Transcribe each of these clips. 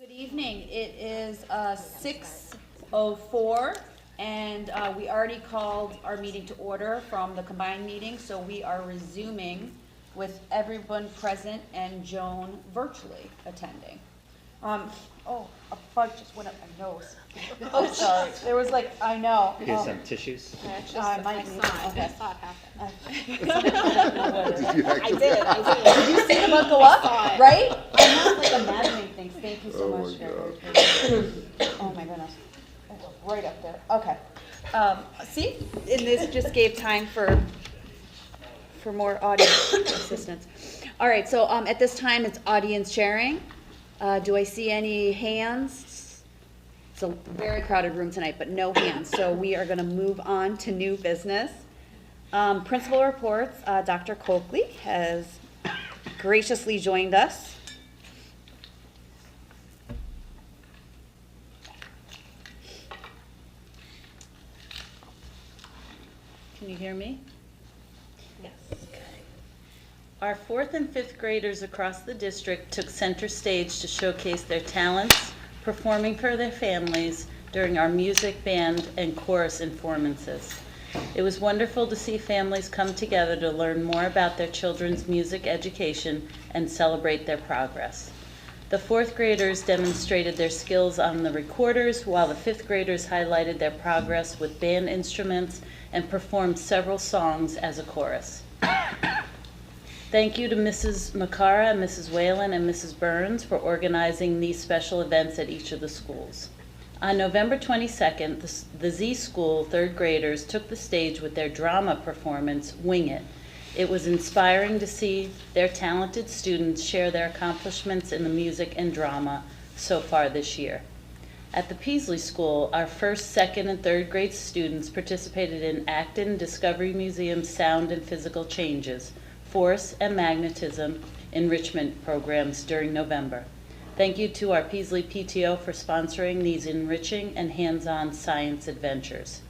Good evening. It is 6:04, and we already called our meeting to order from the combined meeting, so we are resuming with everyone present and Joan virtually attending. Oh, a bug just went up my nose. Oh, sorry. There was like, I know. Here's some tissues. I might need some. Okay. I saw it happen. I did. Did you see the bug go up? Right? I'm not like imagining things. Thank you so much. Oh my goodness. Right up there. Okay. See? And this just gave time for more audience assistance. All right. So at this time, it's audience sharing. Do I see any hands? It's a very crowded room tonight, but no hands. So we are going to move on to new business. Principal reports. Dr. Coakley has graciously joined us. Can you hear me? Yes. Our 4th and 5th graders across the district took center stage to showcase their talents, performing for their families during our music, band, and chorus performances. It was wonderful to see families come together to learn more about their children's music education and celebrate their progress. The 4th graders demonstrated their skills on the recorders, while the 5th graders highlighted their progress with band instruments and performed several songs as a chorus. Thank you to Mrs. Macara, Mrs. Whalen, and Mrs. Burns for organizing these special events at each of the schools. On November 22nd, the Z School 3rd graders took the stage with their drama performance, Wing It. It was inspiring to see their talented students share their accomplishments in the music and drama so far this year. At the Peasley School, our 1st, 2nd, and 3rd grade students participated in Acton Discovery Museum's Sound and Physical Changes, Force and Magnetism enrichment programs during November. Thank you to our Peasley PTO for sponsoring these enriching and hands-on science adventures.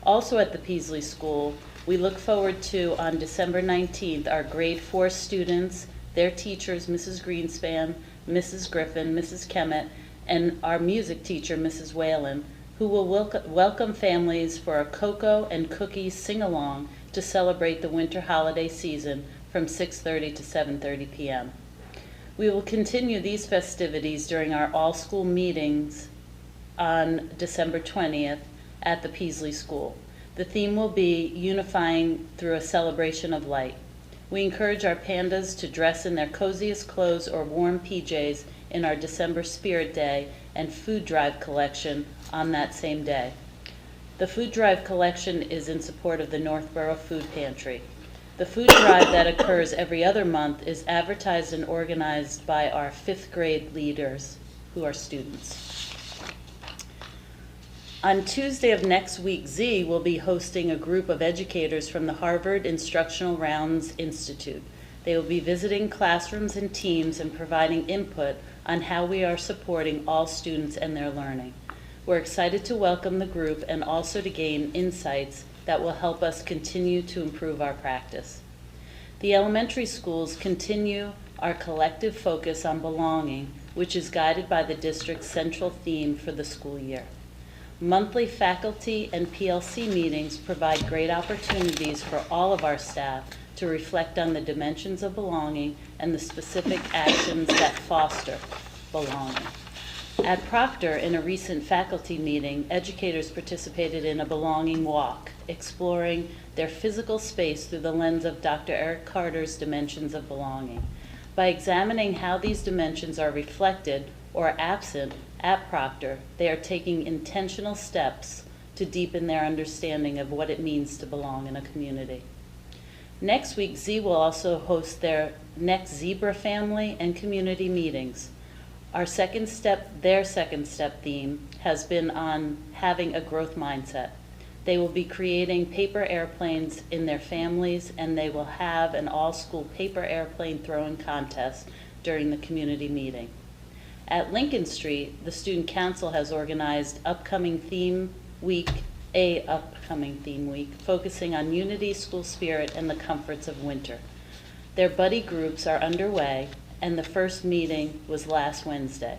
Also at the Peasley School, we look forward to, on December 19th, our grade 4 students, their teachers, Mrs. Greenspan, Mrs. Griffin, Mrs. Kemet, and our music teacher, Mrs. Whalen, who will welcome families for a cocoa and cookies sing-along to celebrate the winter holiday season from 6:30 to 7:30 p.m. We will continue these festivities during our all-school meetings on December 20th at the Peasley School. The theme will be Unifying Through a Celebration of Light. We encourage our pandas to dress in their coziest clothes or warm PJs in our December Spirit Day and food drive collection on that same day. The food drive collection is in support of the Northborough Food Pantry. The food drive that occurs every other month is advertised and organized by our 5th grade leaders, who are students. On Tuesday of next week, Z will be hosting a group of educators from the Harvard Instructional Rounds Institute. They will be visiting classrooms and teams and providing input on how we are supporting all students and their learning. We're excited to welcome the group and also to gain insights that will help us continue to improve our practice. The elementary schools continue our collective focus on belonging, which is guided by the district's central theme for the school year. Monthly faculty and PLC meetings provide great opportunities for all of our staff to reflect on the dimensions of belonging and the specific actions that foster belonging. At Proctor, in a recent faculty meeting, educators participated in a belonging walk, exploring their physical space through the lens of Dr. Eric Carter's dimensions of belonging. By examining how these dimensions are reflected or absent at Proctor, they are taking intentional steps to deepen their understanding of what it means to belong in a community. Next week, Z will also host their next Zebra family and community meetings. Their second step theme has been on having a growth mindset. They will be creating paper airplanes in their families, and they will have an all-school paper airplane throwing contest during the community meeting. At Lincoln Street, the Student Council has organized a upcoming theme week focusing on unity, school spirit, and the comforts of winter. Their buddy groups are underway, and the first meeting was last Wednesday.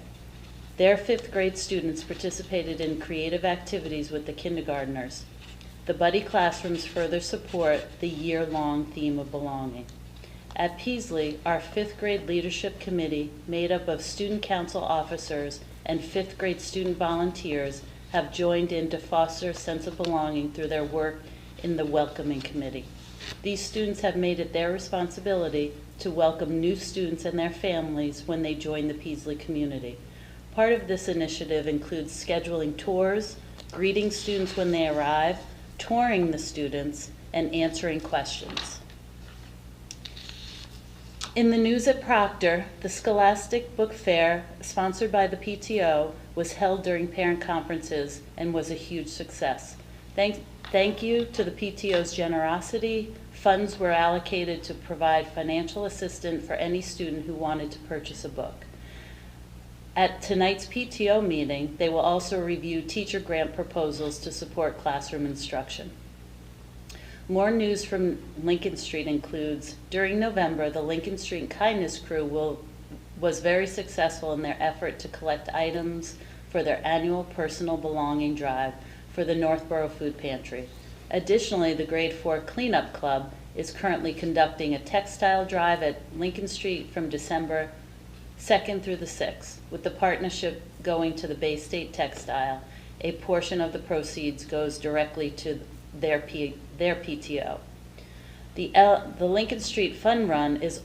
Their 5th grade students participated in creative activities with the kindergartners. The buddy classrooms further support the year-long theme of belonging. At Peaslee, our 5th grade leadership committee, made up of student council officers and 5th grade student volunteers, have joined in to foster a sense of belonging through their work in the welcoming committee. These students have made it their responsibility to welcome new students and their families when they join the Peaslee community. Part of this initiative includes scheduling tours, greeting students when they arrive, touring the students, and answering questions. In the news at Proctor, the Scholastic Book Fair, sponsored by the PTO, was held during parent conferences and was a huge success. Thank you to the PTO's generosity. Funds were allocated to provide financial assistance for any student who wanted to purchase a book. At tonight's PTO meeting, they will also review teacher grant proposals to support classroom instruction. More news from Lincoln Street includes, during November, the Lincoln Street Kindness Crew was very successful in their effort to collect items for their annual personal belonging drive for the Northborough Food Pantry. Additionally, the Grade 4 Cleanup Club is currently conducting a textile drive at Lincoln Street from December 2nd through the 6th, with the partnership going to the Bay State Textile. A portion of the proceeds goes directly to their PTO. The Lincoln Street Fun Run was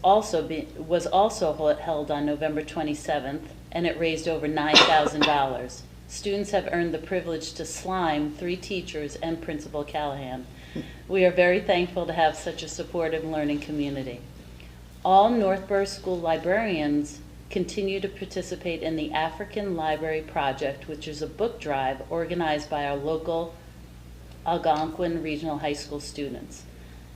also held on November 27th, and it raised over $9,000. Students have earned the privilege to slime 3 teachers and Principal Callahan. We are very thankful to have such a supportive learning community. All Northborough School librarians continue to participate in the African Library Project, which is a book drive organized by our local Algonquin Regional High School students.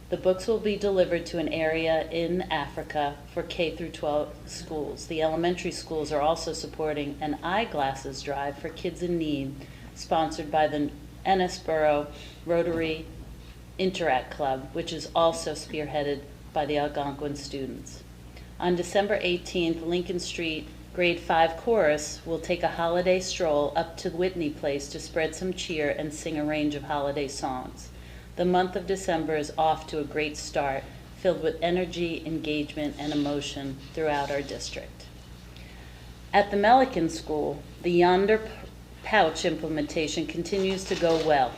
The books will be delivered to an area in Africa for K through 12 schools. The elementary schools are also supporting an eyeglasses drive for kids in need, sponsored by the Northborough Rotary Interact Club, which is also spearheaded by the Algonquin students. On December 18th, Lincoln Street Grade 5 Chorus will take a holiday stroll up to Whitney Place to spread some cheer and sing a range of holiday songs. The month of December is off to a great start, filled with energy, engagement, and emotion throughout our district. At the Melican School, the Yonder Pouch implementation continues to go well.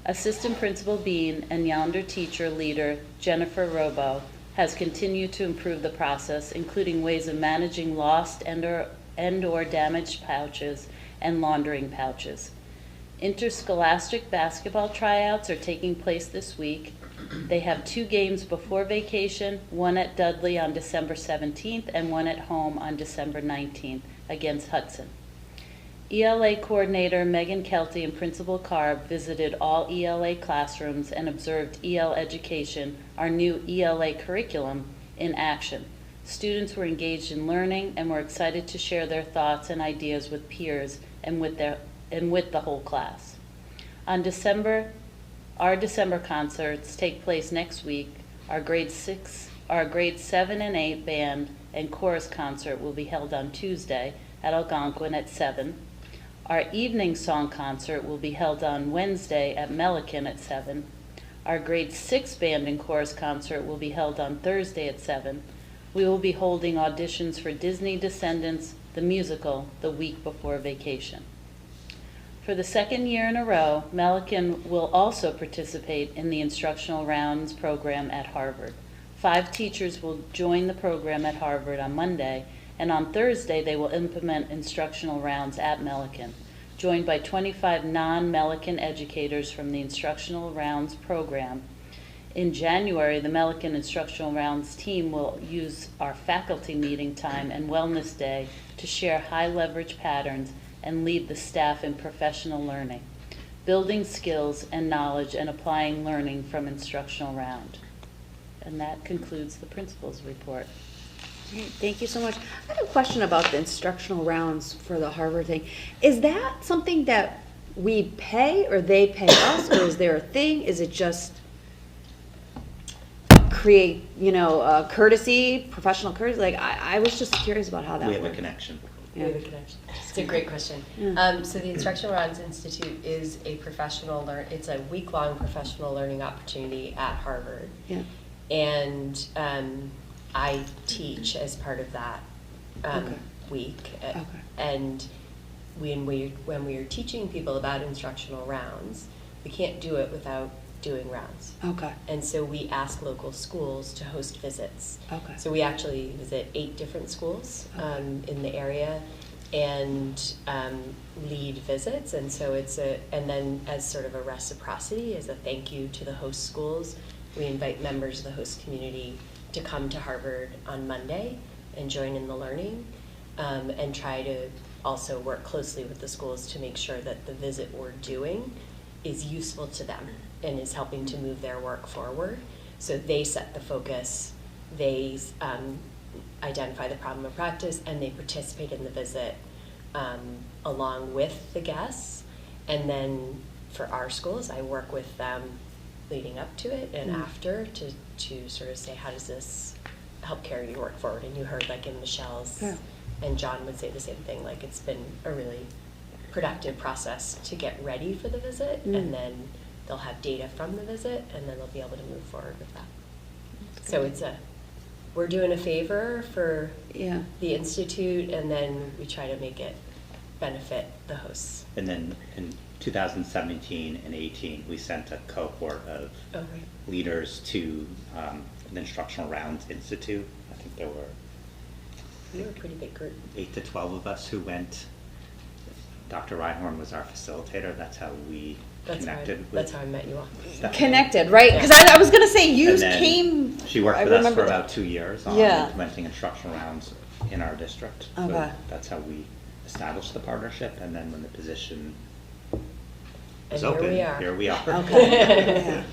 Assistant Principal Bean and Yonder teacher leader Jennifer Robo has continued to improve the process, including ways of managing lost and or damaged pouches and laundering pouches. Interscholastic basketball tryouts are taking place this week. They have 2 games before vacation, one at Dudley on December 17th and one at home on December 19th against Hudson. ELA coordinator Megan Kelty and Principal Carb visited all ELA classrooms and observed EL Education, our new ELA curriculum, in action. Students were engaged in learning and were excited to share their thoughts and ideas with peers and with the whole class. Our December concerts take place next week. Our grade 7 and 8 band and chorus concert will be held on Tuesday at Algonquin at 7. Our evening song concert will be held on Wednesday at Melican at 7. Our grade 6 band and chorus concert will be held on Thursday at 7. We will be holding auditions for Disney Descendants, the musical, the week before vacation. For the 2nd year in a row, Melican will also participate in the Instructional Rounds program at Harvard. 5 teachers will join the program at Harvard on Monday, and on Thursday they will implement instructional rounds at Melican, joined by 25 non-Melican educators from the Instructional Rounds program. In January, the Melican Instructional Rounds team will use our faculty meeting time and wellness day to share high-leverage patterns and lead the staff in professional learning, building skills and knowledge and applying learning from instructional round. And that concludes the principal's report. Great, thank you so much. I have a question about the instructional rounds for the Harvard thing. Is that something that we pay or they pay us, or is there a thing? Is it just create, courtesy, professional courtesy? Like, I was just curious about how that We have works. a connection. We have a connection. It's a great question. So the Instructional Rounds Institute is a it's a week-long professional learning opportunity at Harvard. Yeah. And I teach as part of that week. Okay. And when we are teaching people about instructional rounds, we can't do it without doing rounds. Okay. And so we ask local schools to host visits. Okay. So we actually visit 8 different schools in the area and lead visits. And so and then as sort of a reciprocity, as a thank you to the host schools, we invite members of the host community to come to Harvard on Monday and join in the learning, and try to also work closely with the schools to make sure that the visit we're doing is useful to them and is helping to move their work forward. So they set the focus, they identify the problem of practice, and they participate in the visit along with the guests. And then for our schools, I work with them leading up to it and after to sort of say, how does this help carry your work forward? And you heard like in Michelle's, and John would say the same thing, like it's been a really productive process to get ready for the visit, and then they'll have data from the visit, and then they'll be able to move forward with that. So we're doing a favor for the Institute, and then we try to make it benefit the hosts. And then in 2017 and 18, we sent a cohort of leaders to the Instructional Rounds Institute. I think there were We were a pretty big group. 8 to 12 of us who went. Dr. Reinhorn was our facilitator. That's how we connected. That's how I met you all. Connected, right? Because I was going to say you came. She worked with us for about 2 years on implementing instructional rounds in our district. Okay. So that's how we established the partnership. And then when the position was open, here we are. Okay.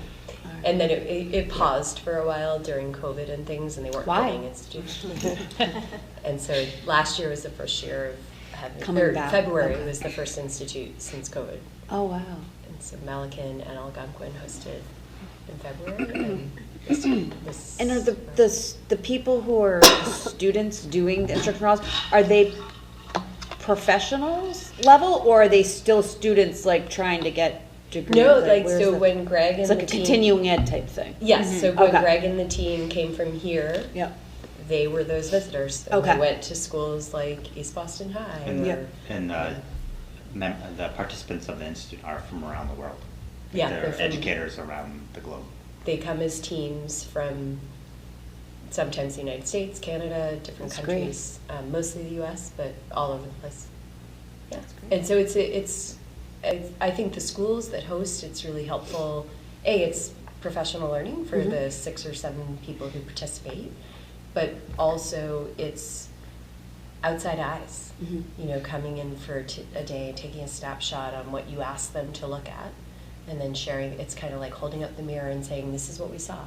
And then it paused for a while during COVID and things, and they weren't building institutes. And so last year was the first year of having, February was the first institute since COVID. Oh, wow. And so Malacan and Algonquin hosted in February. And And are the people who are students doing the instructional rounds, are they professionals level, or are they still students like trying to get degrees? No, like so when Greg and it's the like a team, continuing ed type thing. Yes, so when Greg and the team came from here, they were those visitors. And they went to schools like East Boston High. And the participants of the institute are from around the world. They're from educators around the globe. They come as teams from sometimes the United States, Canada, different countries, mostly the U.S., but all over the place. Yeah, and so I think the schools that host, it's really helpful. It's professional learning for the 6 or 7 people who participate, but also it's outside eyes, coming in for a day and taking a snapshot on what you asked them to look at, and then sharing. It's kind of like holding up the mirror and saying, this is what we saw,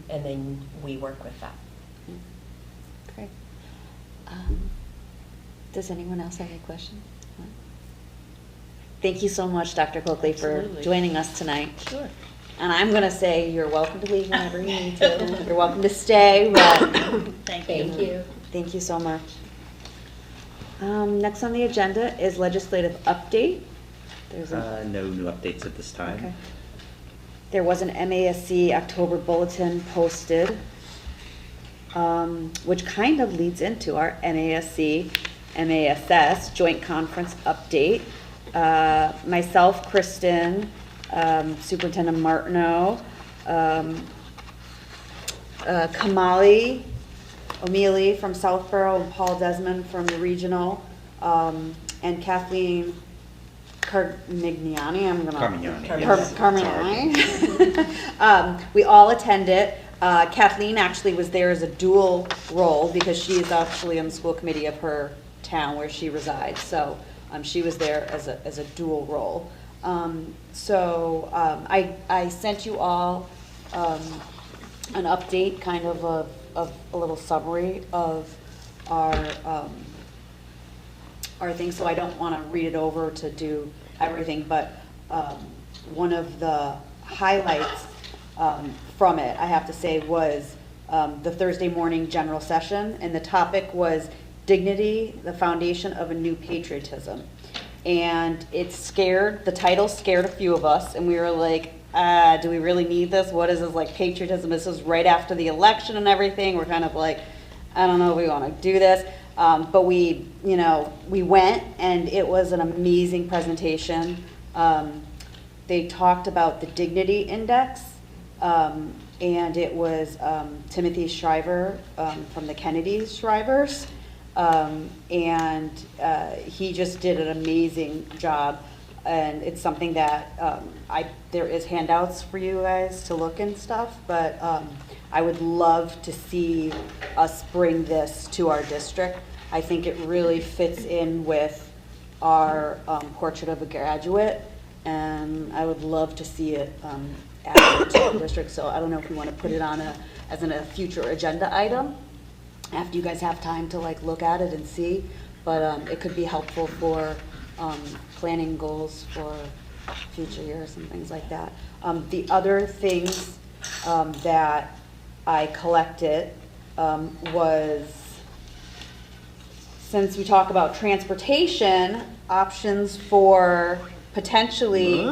and then we work with that. Great. Does anyone else have any questions? Thank you so much, Dr. Coakley, for joining us tonight. Sure. And I'm going to say you're welcome to leave whenever you need to. You're welcome to stay. But Thank you. Thank you so much. Next on the agenda is legislative update. There's No new updates at this time. Okay. There was an MASC October bulletin posted, which kind of leads into our MASC, MASS joint conference update. Myself, Kristen, Superintendent Martineau, Kamali O'Mealy from Southborough, and Paul Desmond from the regional, and Kathleen Carmignani. Carmignani. We all attended. Kathleen actually was there as a dual role because she is actually on the school committee of her town where she resides. So she was there as a dual role. I sent you all an update, kind of a little summary of our thing. So I don't want to read it over to do everything, but one of the highlights from it, I have to say, was the Thursday morning general session, and the topic was Dignity, the Foundation of a New Patriotism. And the title scared a few of us, and we were like, do we really need this? What is this, like, patriotism? This is right after the election and everything. We're kind of like, I don't know if we want to do this. But we went, and it was an amazing presentation. They talked about the Dignity Index, and it was Timothy Shriver from the Kennedy Shrivers. And he just did an amazing job, and it's something that there is handouts for you guys to look and stuff, but I would love to see us bring this to our district. I think it really fits in with our portrait of a graduate, and I would love to see it added to the district. So I don't know if we want to put it on as a future agenda item after you guys have time to like look at it and see, but it could be helpful for planning goals for future years and things like that. The other things that I collected was, since we talk about transportation, options for potentially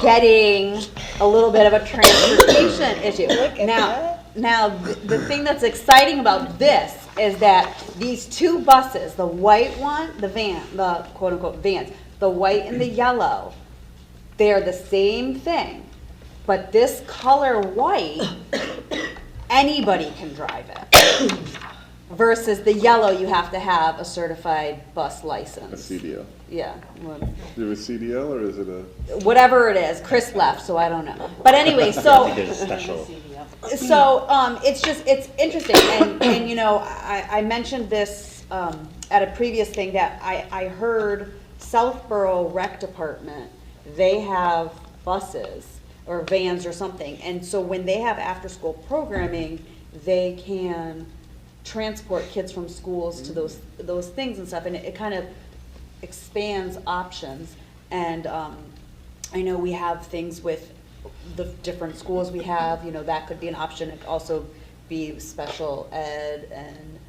getting a little bit of a transportation issue. Now, the thing that's exciting about this is that these two buses, the white one, the van, the quote-unquote vans, the white and the yellow, they're the same thing. But this color white, anybody can drive it. Versus the yellow, you have to have a certified bus license. A CDL. Yeah. Do a CDL or is it a? Whatever it is. Chris left, so I don't know. But anyway, so. I think there's a special. So it's interesting, and you know, I mentioned this at a previous thing that I heard Southborough Rec Department, they have buses or vans or something, and so when they have after-school programming, they can transport kids from schools to those things and stuff, and it kind of expands options. And I know we have things with the different schools we have, you know, that could be an option. It could also be special ed and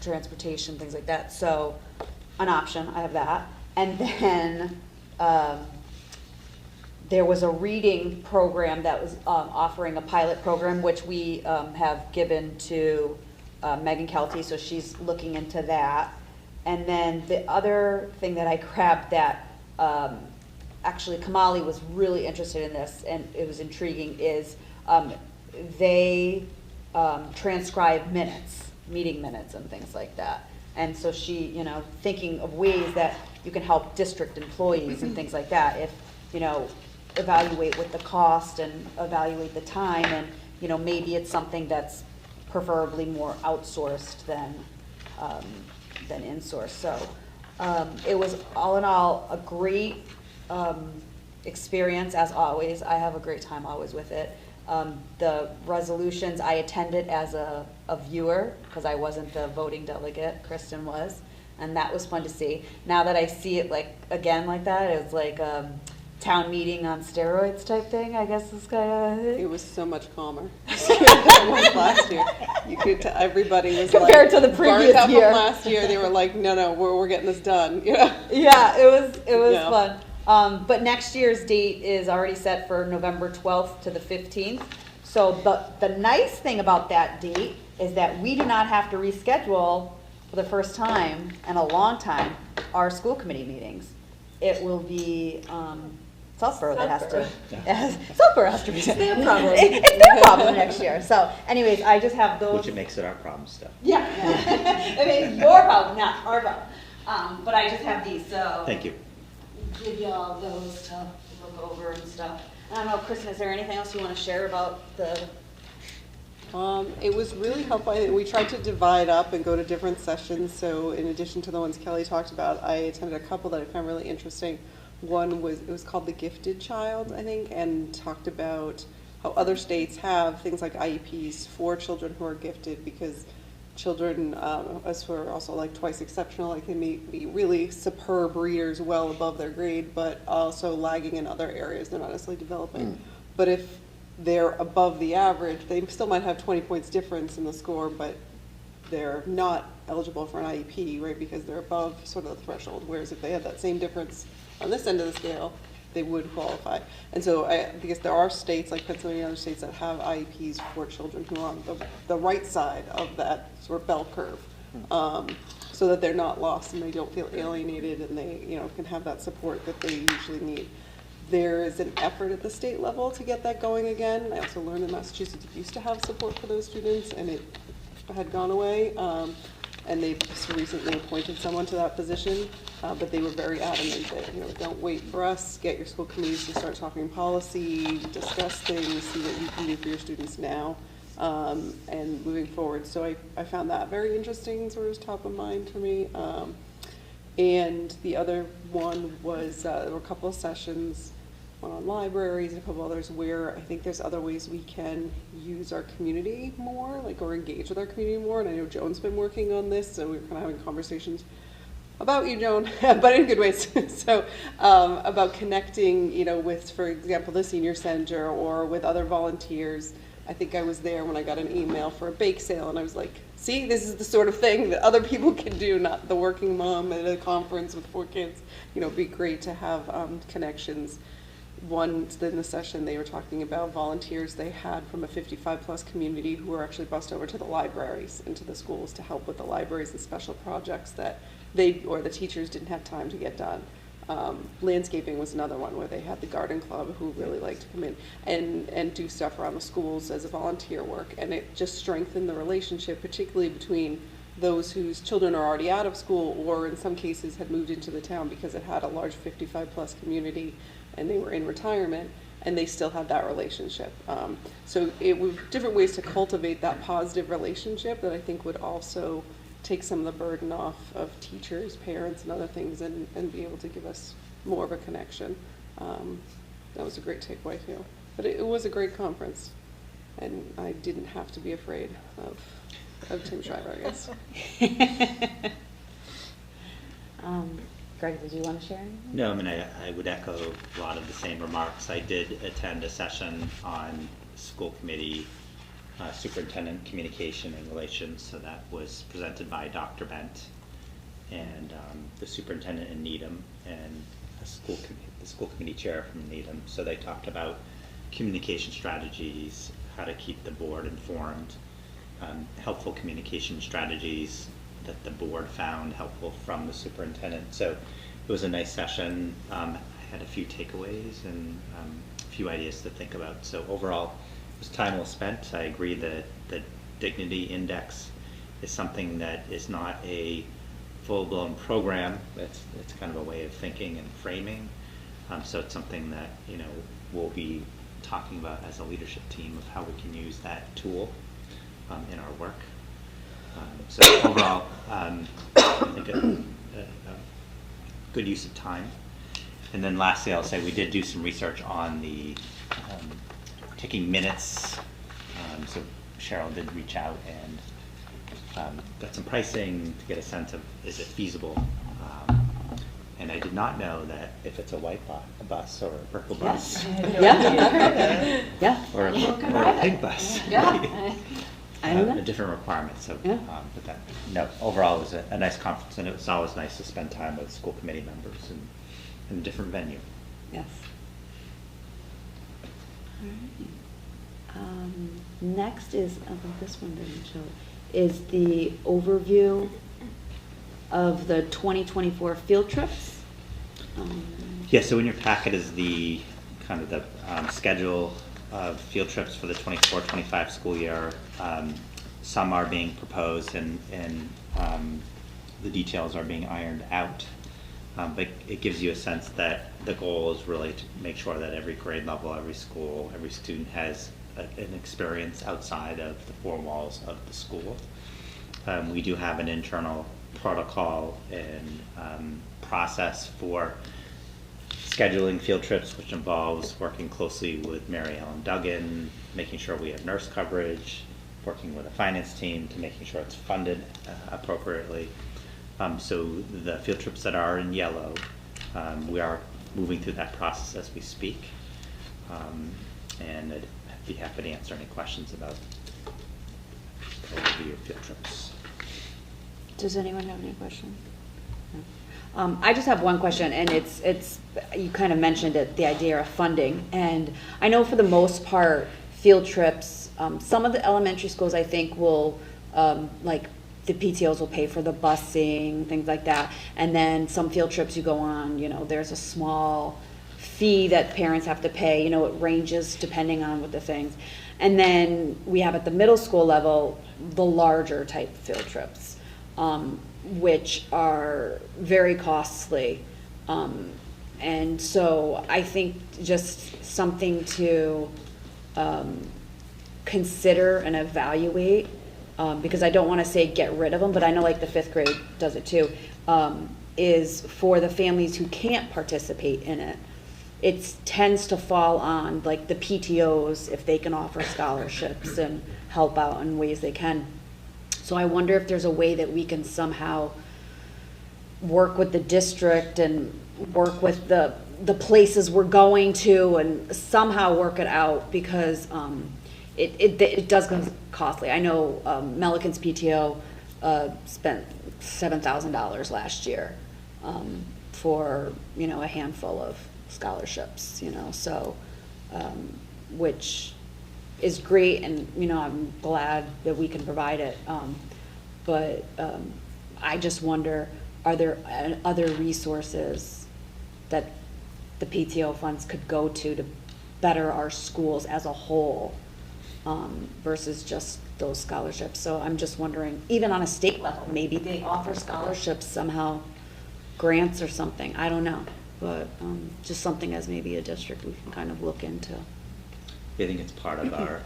transportation, things like that. So an option, I have that. And then there was a reading program that was offering a pilot program, which we have given to Megan Kelty, so she's looking into that. And then the other thing that I grabbed that actually Kamali was really interested in this, and it was intriguing, is they transcribe minutes, meeting minutes and things like that. And so she, you know, thinking of ways that you can help district employees and things like that, if, you know, evaluate what the cost and evaluate the time, and, you know, maybe it's something that's preferably more outsourced than insourced. So it was all in all a great experience, as always. I have a great time always with it. The resolutions, I attended as a viewer because I wasn't the voting delegate, Kristen was, and that was fun to see. Now that I see it like again like that, it's like town meeting on steroids type thing, I guess is kind of. It was so much calmer than last year. You could everybody was compared like, to the previous burnt up year. From last year, they were like, no, we're getting this done. Yeah. Yeah, it was Yeah. fun. But next year's date is already set for November 12th to the 15th. So the nice thing about that date is that we do not have to reschedule for the first time in a long time our school committee meetings. It will be Southborough that has to. Southborough has to be. It's their problem. It's their problem next year. So, anyways, I just have those. Which it makes it our problem still. Yeah. I mean, your problem, not our problem. But I just have these, so. Thank you. Give you all those to look over and stuff. I don't know, Kristen, is there anything else you want to share about the? It was really helpful. We tried to divide up and go to different sessions. So in addition to the ones Kelly talked about, I attended a couple that I found really interesting. One was called The Gifted Child, I think, and talked about how other states have things like IEPs for children who are gifted, because children, as who are also like twice exceptional, like they may be really superb readers well above their grade, but also lagging in other areas. They're not necessarily developing. But if they're above the average, they still might have 20 points difference in the score, but they're not eligible for an IEP, right, because they're above sort of the threshold, whereas if they had that same difference on this end of the scale, they would qualify. And so because there are states like Pennsylvania and other states that have IEPs for children who are on the right side of that sort of bell curve, so that they're not lost and they don't feel alienated and they, can have that support that they usually need. There is an effort at the state level to get that going again. I also learned that Massachusetts used to have support for those students and it had gone away. And they just recently appointed someone to that position, but they were very adamant that, don't wait for us, get your school committees to start talking policy, discuss things, see what you can do for your students now, and moving forward. So I found that very interesting, sort of top of mind for me. And the other one was, there were a couple of sessions, one on libraries and a couple others where I think there's other ways we can use our community more, or engage with our community more. And I know Joan's been working on this, so we're kind of having conversations about you, Joan, but in good ways. So about connecting, with, for example, the senior center or with other volunteers. I think I was there when I got an email for a bake sale, and I was like, see, this is the sort of thing that other people can do, not the working mom at a conference with 4 kids. It'd be great to have connections. Once in the session, they were talking about volunteers they had from a 55+ community who were actually bussed over to the libraries, into the schools, to help with the libraries and special projects that they or the teachers didn't have time to get done. Landscaping was another one where they had the garden club who really liked to come in and do stuff around the schools as a volunteer work, and it just strengthened the relationship, particularly between those whose children are already out of school or in some cases had moved into the town because it had a large 55+ community and they were in retirement and they still had that relationship. So it was different ways to cultivate that positive relationship that I think would also take some of the burden off of teachers, parents, and other things, and be able to give us more of a connection. That was a great takeaway, I feel. But it was a great conference, and I didn't have to be afraid of Tim Shriver, I guess. Greg, did you want to share anything? No, I would echo a lot of the same remarks. I did attend a session on school committee superintendent communication and relations, so that was presented by Dr. Bent and the superintendent in Needham and the school committee chair from Needham. So they talked about communication strategies, how to keep the board informed, helpful communication strategies that the board found helpful from the superintendent. So it was a nice session. I had a few takeaways and a few ideas to think about. So overall, it was time well spent. I agree that the Dignity Index is something that is not a full-blown program. It's kind of a way of thinking and framing. So it's something that we'll be talking about as a leadership team of how we can use that tool in our work. So overall, I think a good use of time. And then lastly, I'll say we did do some research on the taking minutes. So Cheryl did reach out and got some pricing to get a sense of is it feasible. And I did not know that if it's a white bus or a purple bus, Yeah. or a pink bus, I don't know. a different requirement. So, Yeah. but that, no, overall it was a nice conference, and it was always nice to spend time with school committee members in a different venue. Yes. All right. Next is, I think this one didn't show, is the overview of the 2024 field trips. Yeah, so in your packet is the kind of the schedule of field trips for the 24-25 school year. Some are being proposed and the details are being ironed out. But it gives you a sense that the goal is really to make sure that every grade level, every school, every student has an experience outside of the 4 walls of the school. We do have an internal protocol and process for scheduling field trips, which involves working closely with Mary Ellen Duggan, making sure we have nurse coverage, working with a finance team to making sure it's funded appropriately. So the field trips that are in yellow, we are moving through that process as we speak. And I'd be happy to answer any questions about overview of field trips. Does anyone have any questions? No. I just have one question, and it's you kind of mentioned it, the idea of funding. And I know for the most part, field trips, some of the elementary schools I think will, like the PTOs will pay for the busing, things like that. And then some field trips you go on, you know, there's a small fee that parents have to pay, you know, it ranges depending on what the things. And then we have at the middle school level, the larger type field trips, which are very costly. And so I think just something to consider and evaluate, because I don't want to say get rid of them, but I know like the 5th grade does it too, is for the families who can't participate in it. It tends to fall on like the PTOs if they can offer scholarships and help out in ways they can. So I wonder if there's a way that we can somehow work with the district and work with the places we're going to and somehow work it out, because it does go costly. I know Milliken's PTO spent $7,000 last year for, you know, a handful of scholarships, you know, so which is great, and you know, I'm glad that we can provide it, but I just wonder, are there other resources that the PTO funds could go to better our schools as a whole, versus just those scholarships? So I'm just wondering, even on a state level, maybe they offer scholarships somehow, grants or something, I don't know. But just something as maybe a district we can kind of look into. I think it's part of our,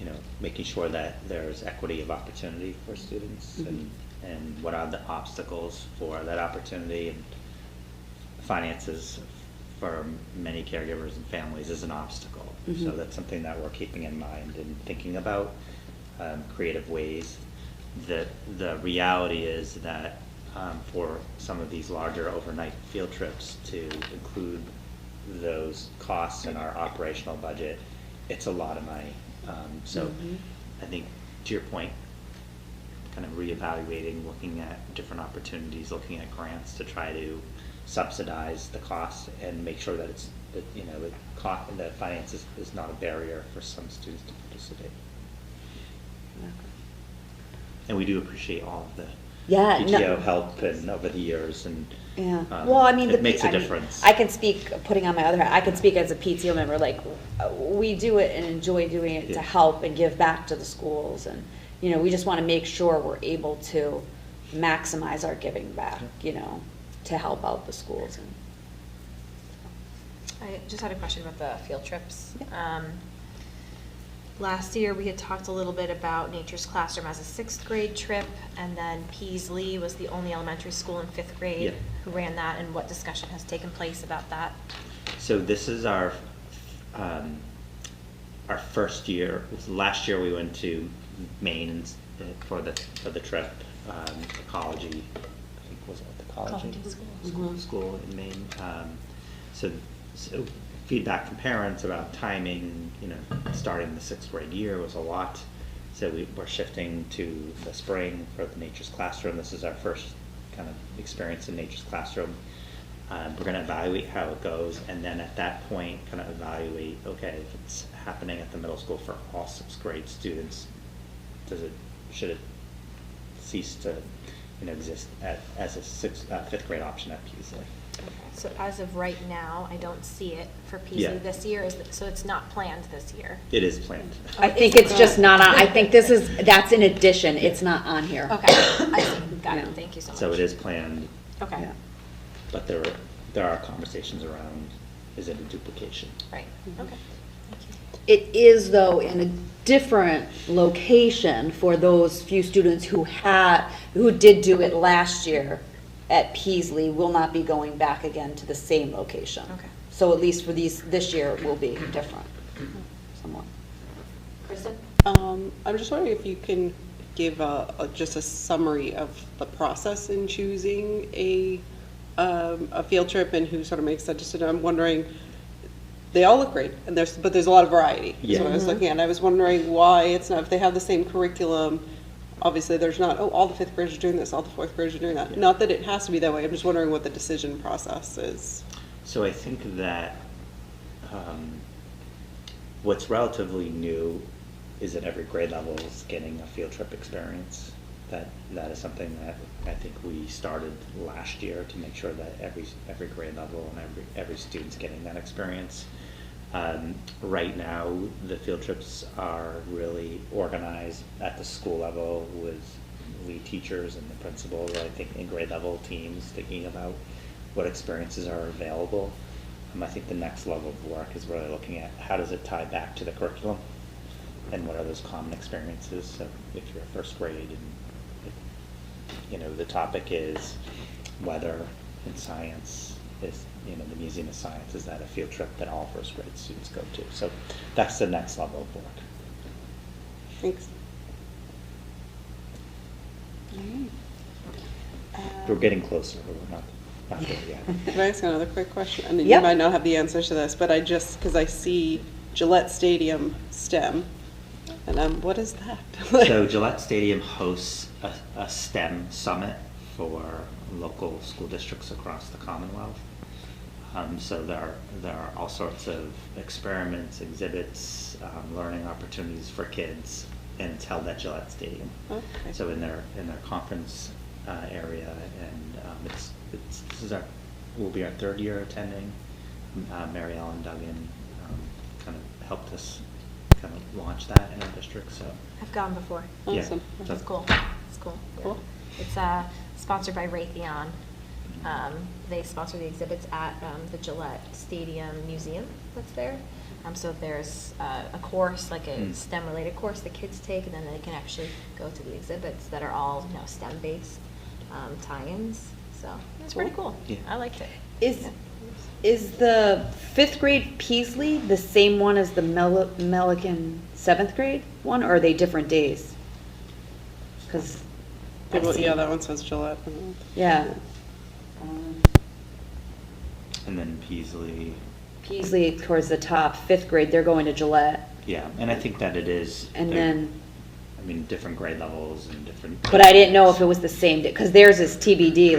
you know, making sure that there's equity of opportunity for students, and what are the obstacles for that opportunity, and finances for many caregivers and families is an obstacle. So that's something that we're keeping in mind and thinking about creative ways. That the reality is that for some of these larger overnight field trips to include those costs in our operational budget, it's a lot of money. So I think, to your point, kind of reevaluating, looking at different opportunities, looking at grants to try to subsidize the costs and make sure that it's, that, you know, that finance is not a barrier for some students to participate. And we do appreciate all of the PTO help and over the years, and well, I mean, it makes a difference. I can speak, putting on my other hat, I can speak as a PTO member, like we do it and enjoy doing it to help and give back to the schools, and you know, we just want to make sure we're able to maximize our giving back, you know, to help out the schools. And I just had a question about the field trips. Last year, we had talked a little bit about Nature's Classroom as a 6th grade trip, and then Peasley was the only elementary school in 5th grade who ran that, and what discussion has taken place about that? So this is our first year. Last year we went to Maine for the trip, ecology. I think was it the ecology school in Maine. So feedback from parents about timing, you know, starting the 6th grade year was a lot. So we're shifting to the spring for the Nature's Classroom. This is our first kind of experience in Nature's Classroom. We're going to evaluate how it goes, and then at that point kind of evaluate, okay, if it's happening at the middle school for all 6th grade students, should it cease to, you know, exist as a 5th grade option at Peasley? Okay. So as of right now, I don't see it for Peasley this year. So it's not planned this year? It is planned. I think it's just not on, I think that's in addition, it's not on here. Okay, I see, got it, thank you so much. So it is planned. Okay. Yeah. But there are conversations around, is it a duplication? Right, okay, thank you. It is, though, in a different location for those few students who did do it last year at Peasley, will not be going back again to the same location. Okay. So at least for this year, it will be different somewhat. Kristen? I'm just wondering if you can give just a summary of the process in choosing a field trip and who sort of makes that decision. I'm wondering, they all look great, and but there's a lot of variety. Yeah. So I was looking at, I was wondering why it's not, if they have the same curriculum, obviously there's not, oh, all the fifth graders are doing this, all the fourth graders are doing that. Yeah. Not that it has to be that way, I'm just wondering what the decision process is. So I think that what's relatively new is that every grade level is getting a field trip experience. That is something that I think we started last year to make sure that every grade level and every student's getting that experience. Right now, the field trips are really organized at the school level with lead teachers and the principal, I think in grade level teams thinking about what experiences are available. I think the next level of work is really looking at how does it tie back to the curriculum and what are those common experiences. So if you're first grade and the topic is weather and science, is the Museum of Science, is that a field trip that all first grade students go to? So that's the next level of work. Thanks. We're getting closer, but we're not there yet. Can I ask another quick question? And you Yep. might not have the answer to this, but because I see Gillette Stadium STEM, and what is that? So Gillette Stadium hosts a STEM summit for local school districts across the Commonwealth. So there are all sorts of experiments, exhibits, learning opportunities for kids, and it's held at Gillette Stadium. Okay. So in their conference area, and we'll be our third year attending. Mary Ellen Duggan kind of helped us kind of launch that in our district. So I've gone before. Awesome. Yeah. It's cool. It's cool. Yeah. Cool. It's sponsored by Raytheon. They sponsor the exhibits at the Gillette Stadium Museum that's there. So there's a course, like a STEM-related course the kids take, and then they can actually go to the exhibits that are all STEM-based tie-ins. So it's pretty cool. Yeah. I liked it. Is the fifth grade Peasley the same one as the Melican seventh grade one, or are they different days? Because Yeah, that one says Gillette. yeah, and then Peasley. Peasley towards the top, fifth grade, they're going to Gillette, Yeah, and I think that it is. and they're- then. I mean, different grade levels and different. But I didn't know if it was the same day, because theirs is TBD,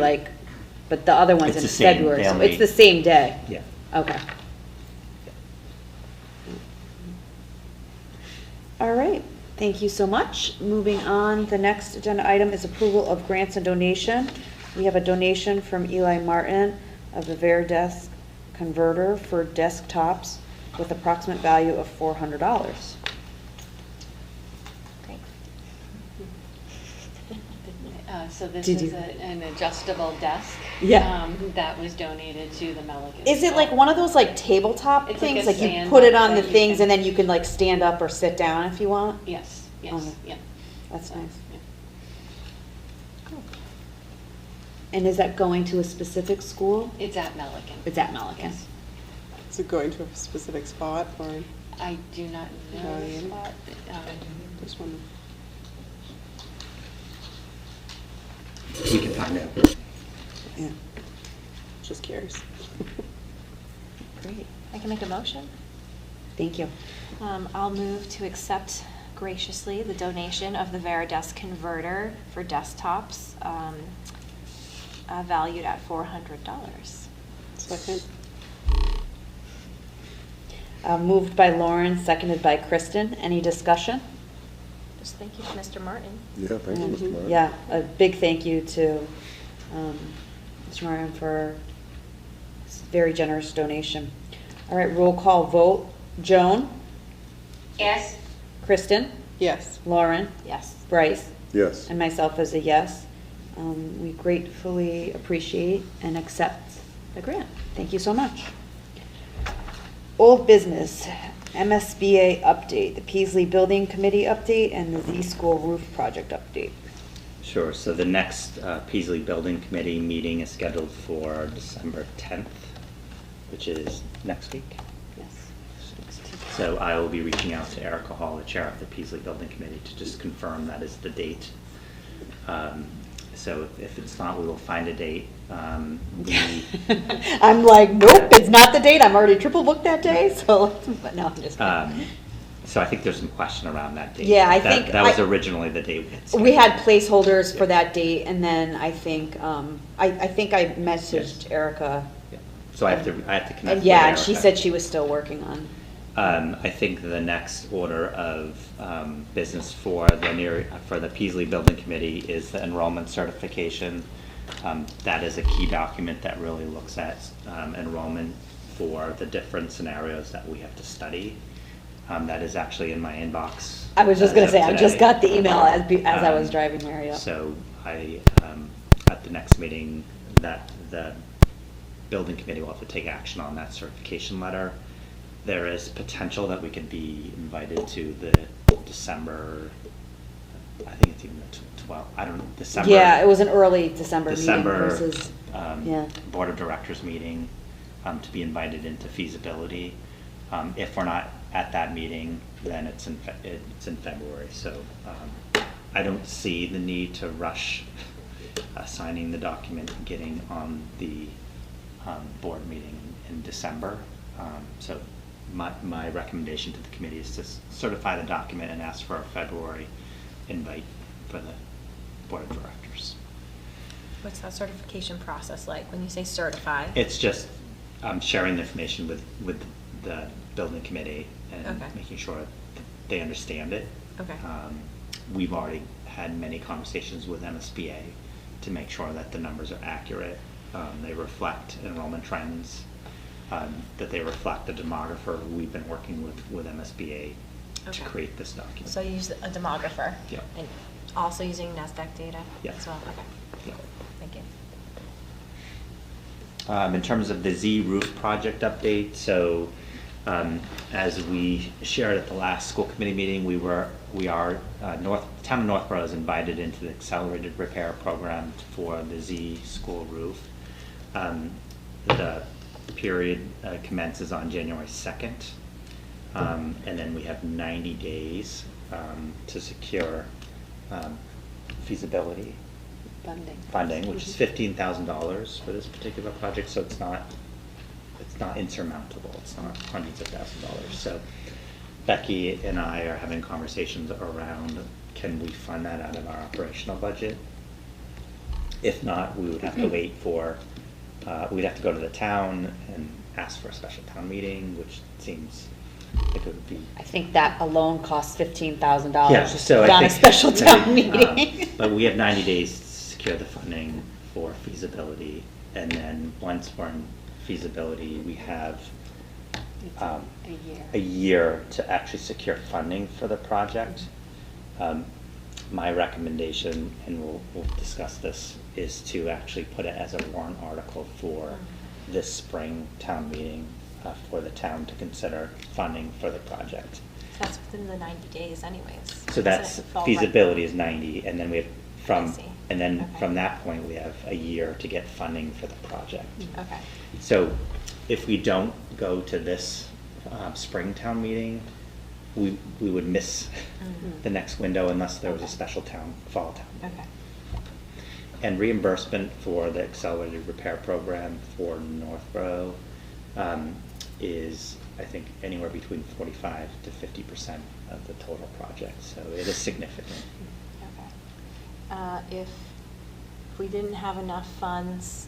but the other one's It's in the same, February, they so only- it's the same day. Yeah. Okay. All right, thank you so much. Moving on, the next agenda item is approval of grants and donation. We have a donation from Eli Martin of the Veridesk converter for desktops with approximate value of $400. Great. So this Did is you- an adjustable desk. Yeah. That was donated to the Melican. Is it like one of those tabletop It's like things, a like you stand put it up on the that you things can- and then you can stand up or sit down if you want? Yes, yes, Okay. yeah. That's So, nice. yeah. And is that going to a specific school? It's at Melican. It's at Melican. Yes. Is it going to a specific spot or I do not know No, the you- spot. just one? We can find out. Yeah. Just curious. Great, I can make a motion. thank you. I'll move to accept graciously the donation of the Veridesk converter for desktops valued at $400. Second. Moved by Lauren, seconded by Kristen. Any discussion? Just thank you to Mr. Martin. Yeah, thank you, Mr. Martin. Yeah, a big thank you to Mr. Martin for this very generous donation. All right, roll call vote. Joan? Yes. Kristen? Yes. Lauren? Yes. Bryce? Yes. And myself as a yes. We gratefully appreciate and accept the grant. Thank you so much. Old business, MSBA update, the Peasley Building Committee update, and the Z School Roof Project update. Sure. So the next Peasley Building Committee meeting is scheduled for December 10th, which is next week. Yes. So I will be reaching out to Erica Hall, the chair of the Peasley Building Committee, to just confirm that is the date. So if it's not, we will find a date. I'm like, nope, it's not the date. I'm already triple booked that day, so, but no, I'm just kidding. So I think there's some question around that date. Yeah, I That- think That was I- originally the date we had scheduled. We had placeholders for that date, and then I think, I think I messaged Erica. Yeah. So I have to connect And with yeah, and she Erica. said she was still working on. I think the next order of business for the Peasley Building Committee is the enrollment certification. That is a key document that really looks at enrollment for the different scenarios that we have to study. That is actually in my inbox. I was just as gonna of say, I just today. got the email as I was Um, driving there, yeah. So I, at the next meeting, that the building committee will have to take action on that certification letter. There is potential that we could be invited to the December, I think it's even the 12th, I don't know, December. Yeah, it was an early December meeting December, versus, yeah. Board of Directors meeting, to be invited into feasibility. If we're not at that meeting, then it's in February, so I don't see the need to rush signing the document and getting on the board meeting in December. So my recommendation to the committee is to certify the document and ask for a February invite for the Board of Directors. What's that certification process like when you say certify? It's just sharing the information with the building committee and Okay. making sure that they understand it. Okay. We've already had many conversations with MSBA to make sure that the numbers are accurate. They reflect enrollment trends, that they reflect the demographer who we've been working with MSBA to Okay. create this document. So you use a demographer? Yeah. And also using NASDAQ data Yeah. as well? Okay. Yeah. Thank you. In terms of the Z roof project update, so as we shared at the last school committee meeting, Town of Northborough is invited into the accelerated repair program for the Z school roof. The period commences on January 2nd, and then we have 90 days to secure feasibility funding, which is $15,000 for this particular project, so it's not insurmountable. It's not hundreds of thousands of dollars. So Becky and I are having conversations around, can we fund that out of our operational budget? If not, we would have to wait for, we'd have to go to the town and ask for a special town meeting, which seems like it would be. I think that alone costs $15,000 Yeah, just so to I put on a think- special I town think, meeting. But we have 90 days to secure the funding for feasibility, and then once we're in feasibility, we have A year. a year to actually secure funding for the project. My recommendation, and we'll discuss this, is to actually put it as a warrant article for this spring town meeting, for the town to consider funding for the project. So that's within the 90 days anyways. So Doesn't that's, it fall right- feasibility is 90, and then we have I see. and then Okay. from that point, we have a year to get funding for the project. Okay. So if we don't go to this spring town meeting, we would miss the next window unless there was a special fall town. Okay. And reimbursement for the accelerated repair program for Northborough is, I think, anywhere between 45 to 50% of the total project, so it is significant. Okay. If we didn't have enough funds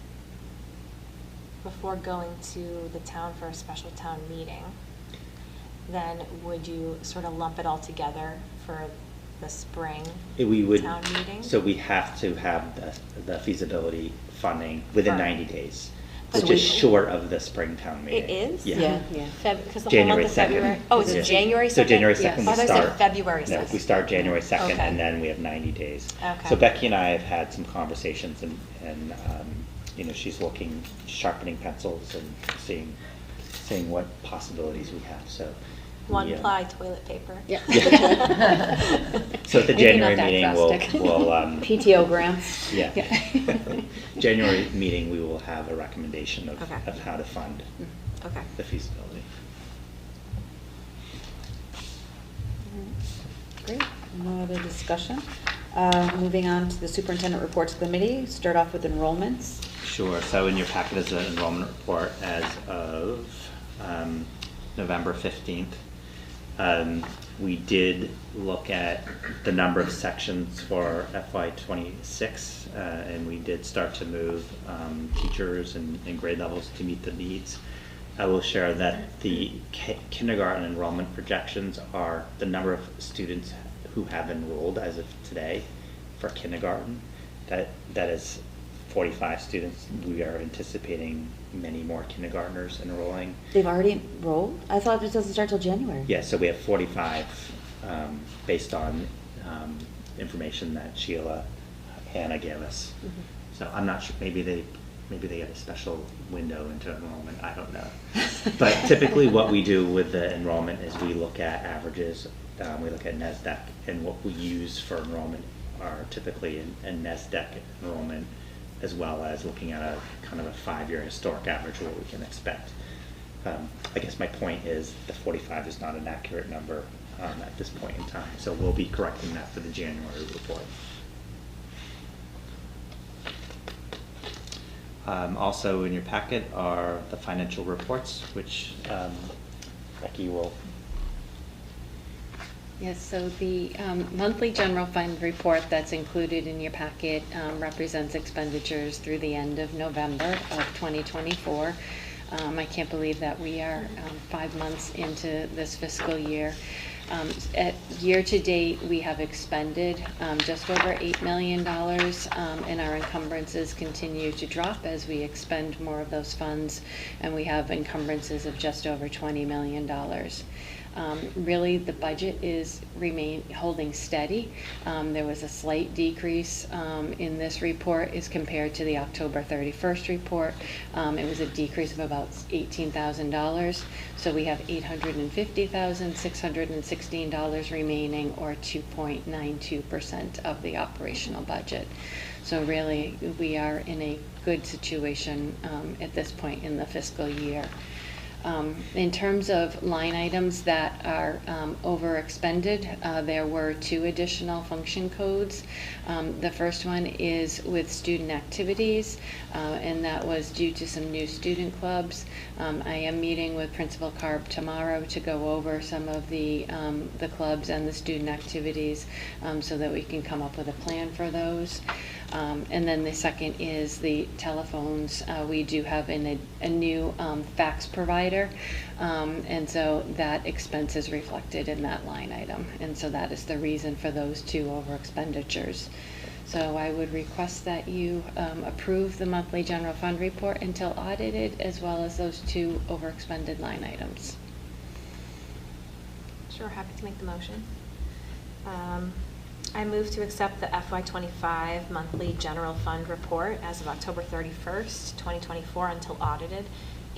before going to the town for a special town meeting, then would you sort of lump it all together for the spring We would, town meeting? so we have to have the feasibility funding within Right. 90 days, But which we- is short of the spring town meeting. It is? Yeah. Because the whole January month of 2nd. February? Oh, it's Yeah. January 2nd? So January Yes. 2nd Oh, we I thought start. you said February No, 2nd. we start January 2nd, Okay. and then we have 90 days. Okay. So Becky and I have had some conversations, and she's looking, sharpening pencils and seeing what possibilities we have, so. One we, ply toilet paper. Yeah. So at the Maybe January not that meeting, drastic. we'll PTO grants. yeah. January meeting, we will have a recommendation of Okay. how to fund Okay. the feasibility. Great, no other discussion. Moving on to the superintendent reports committee, start off with enrollments. Sure, so in your packet is an enrollment report as of November 15th. We did look at the number of sections for FY26, and we did start to move teachers and grade levels to meet the needs. I will share that the kindergarten enrollment projections are the number of students who have enrolled as of today for kindergarten. That is 45 students. We are anticipating many more kindergartners enrolling. They've already enrolled? I thought it doesn't start till January. Yeah, so we have 45 based on information that Sheila Hannah gave us. So I'm not sure, maybe they get a special window into enrollment, I don't know. But typically what we do with the enrollment is we look at averages, we look at NESDEC, and what we use for enrollment are typically a NESDEC enrollment, as well as looking at a kind of a 5-year historic average of what we can expect. I guess my point is the 45 is not an accurate number at this point in time, so we'll be correcting that for the January report. Also in your packet are the financial reports, which Becky will. Yes, so the monthly general fund report that's included in your packet represents expenditures through the end of November of 2024. I can't believe that we are 5 months into this fiscal year. At year to date, we have expended just over $8 million, and our encumbrances continue to drop as we expend more of those funds, and we have encumbrances of just over $20 million. Really, the budget is holding steady. There was a slight decrease in this report as compared to the October 31st report. It was a decrease of about $18,000. So we have $850,616 remaining, or 2.92% of the operational budget. So really, we are in a good situation at this point in the fiscal year. In terms of line items that are overexpended, there were 2 additional function codes. The first one is with student activities, and that was due to some new student clubs. I am meeting with Principal Carb tomorrow to go over some of the clubs and the student activities so that we can come up with a plan for those. And then the second is the telephones. We do have a new fax provider, and so that expense is reflected in that line item. And so that is the reason for those 2 over expenditures. So I would request that you approve the monthly general fund report until audited, as well as those 2 over expended line items. Sure, happy to make the motion. I move to accept the FY25 monthly general fund report as of October 31st, 2024 until audited,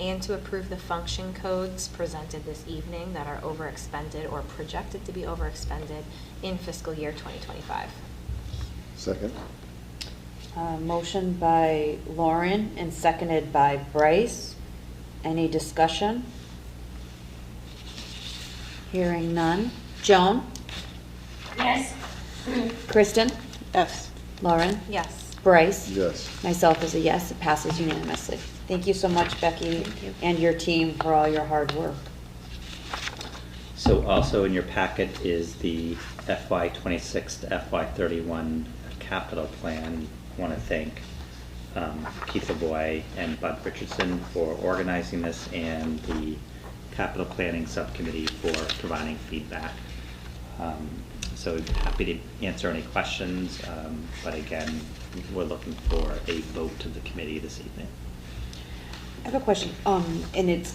and to approve the function codes presented this evening that are overexpended or projected to be overexpended in fiscal year 2025. Second. Motion by Lauren and seconded by Bryce. Any discussion? Hearing none. Joan? Yes. Kristen? Yes. Lauren? Yes. Bryce? Yes. Myself is a yes. It passes unanimously. Thank you so much, Becky, and your team for all your hard work. So also in your packet is the FY26 to FY31 capital plan. I want to thank Keith LeBoy and Bud Richardson for organizing this, and the capital planning subcommittee for providing feedback. So happy to answer any questions, but again, we're looking for a vote of the committee this evening. I have a question, and it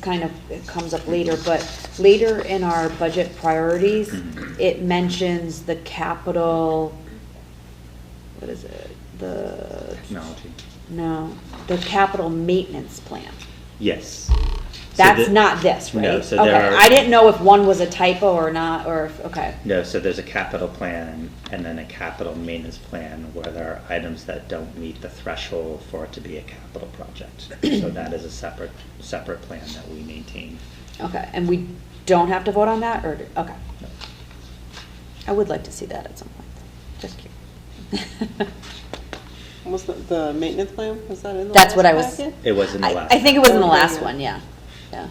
comes up later, but later in our budget priorities, it mentions the capital, what is it? The capital maintenance plan. Yes. That's not this, right? No, so okay. there are, I didn't know if one was a typo or not, or okay. No, so there's a capital plan and then a capital maintenance plan where there are items that don't meet the threshold for it to be a capital project. So that is a separate plan that we maintain. Okay, and we don't have to vote on that, or okay? No. I would like to see that at some point. Just curious. Was the maintenance plan, was that in the That's last what I was. packet? It was in the last. I think it was in the Okay, last yeah. one. Yeah. Yeah.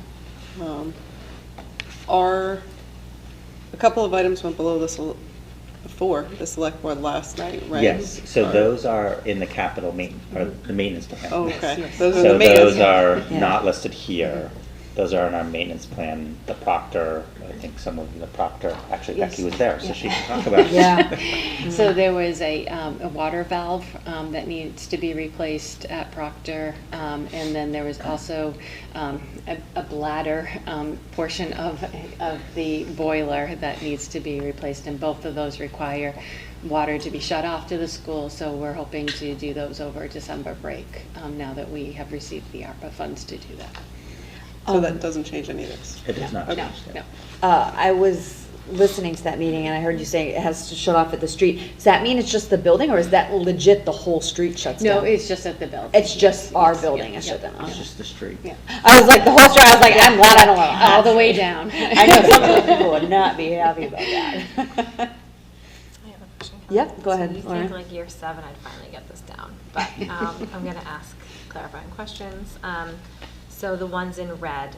Our A couple of items went below before the select board last night, right? Yes, so those are in the capital or the maintenance plan. Oh, okay. Yes. Those are So the maintenance. those are Yeah. not listed here. Those are in our maintenance plan. The Proctor, I think some of the Proctor, actually Becky was there, so she can talk about it. Yeah. So there was a water valve that needs to be replaced at Proctor, and then there was also a bladder portion of the boiler that needs to be replaced, and both of those require water to be shut off to the school, so we're hoping to do those over December break, now that we have received the ARPA funds to do that. So that doesn't change any of this. It does not No, change no. that. I was listening to that meeting and I heard you saying it has to shut off at the street. Does that mean it's just the building or is that legit the whole street shuts down? No, it's just at the building. It's just our Yes, building yeah, is yeah. shut down. It's Okay. just the street. Yeah. I was like, the whole street, I was like, I'm glad I don't live on that All the way street. down. I know some of the people would not be happy about that. I have a question. Yeah, go ahead, So you Lauren. think like year 7, I'd finally get this down, but I'm gonna ask clarifying questions. So the ones in red,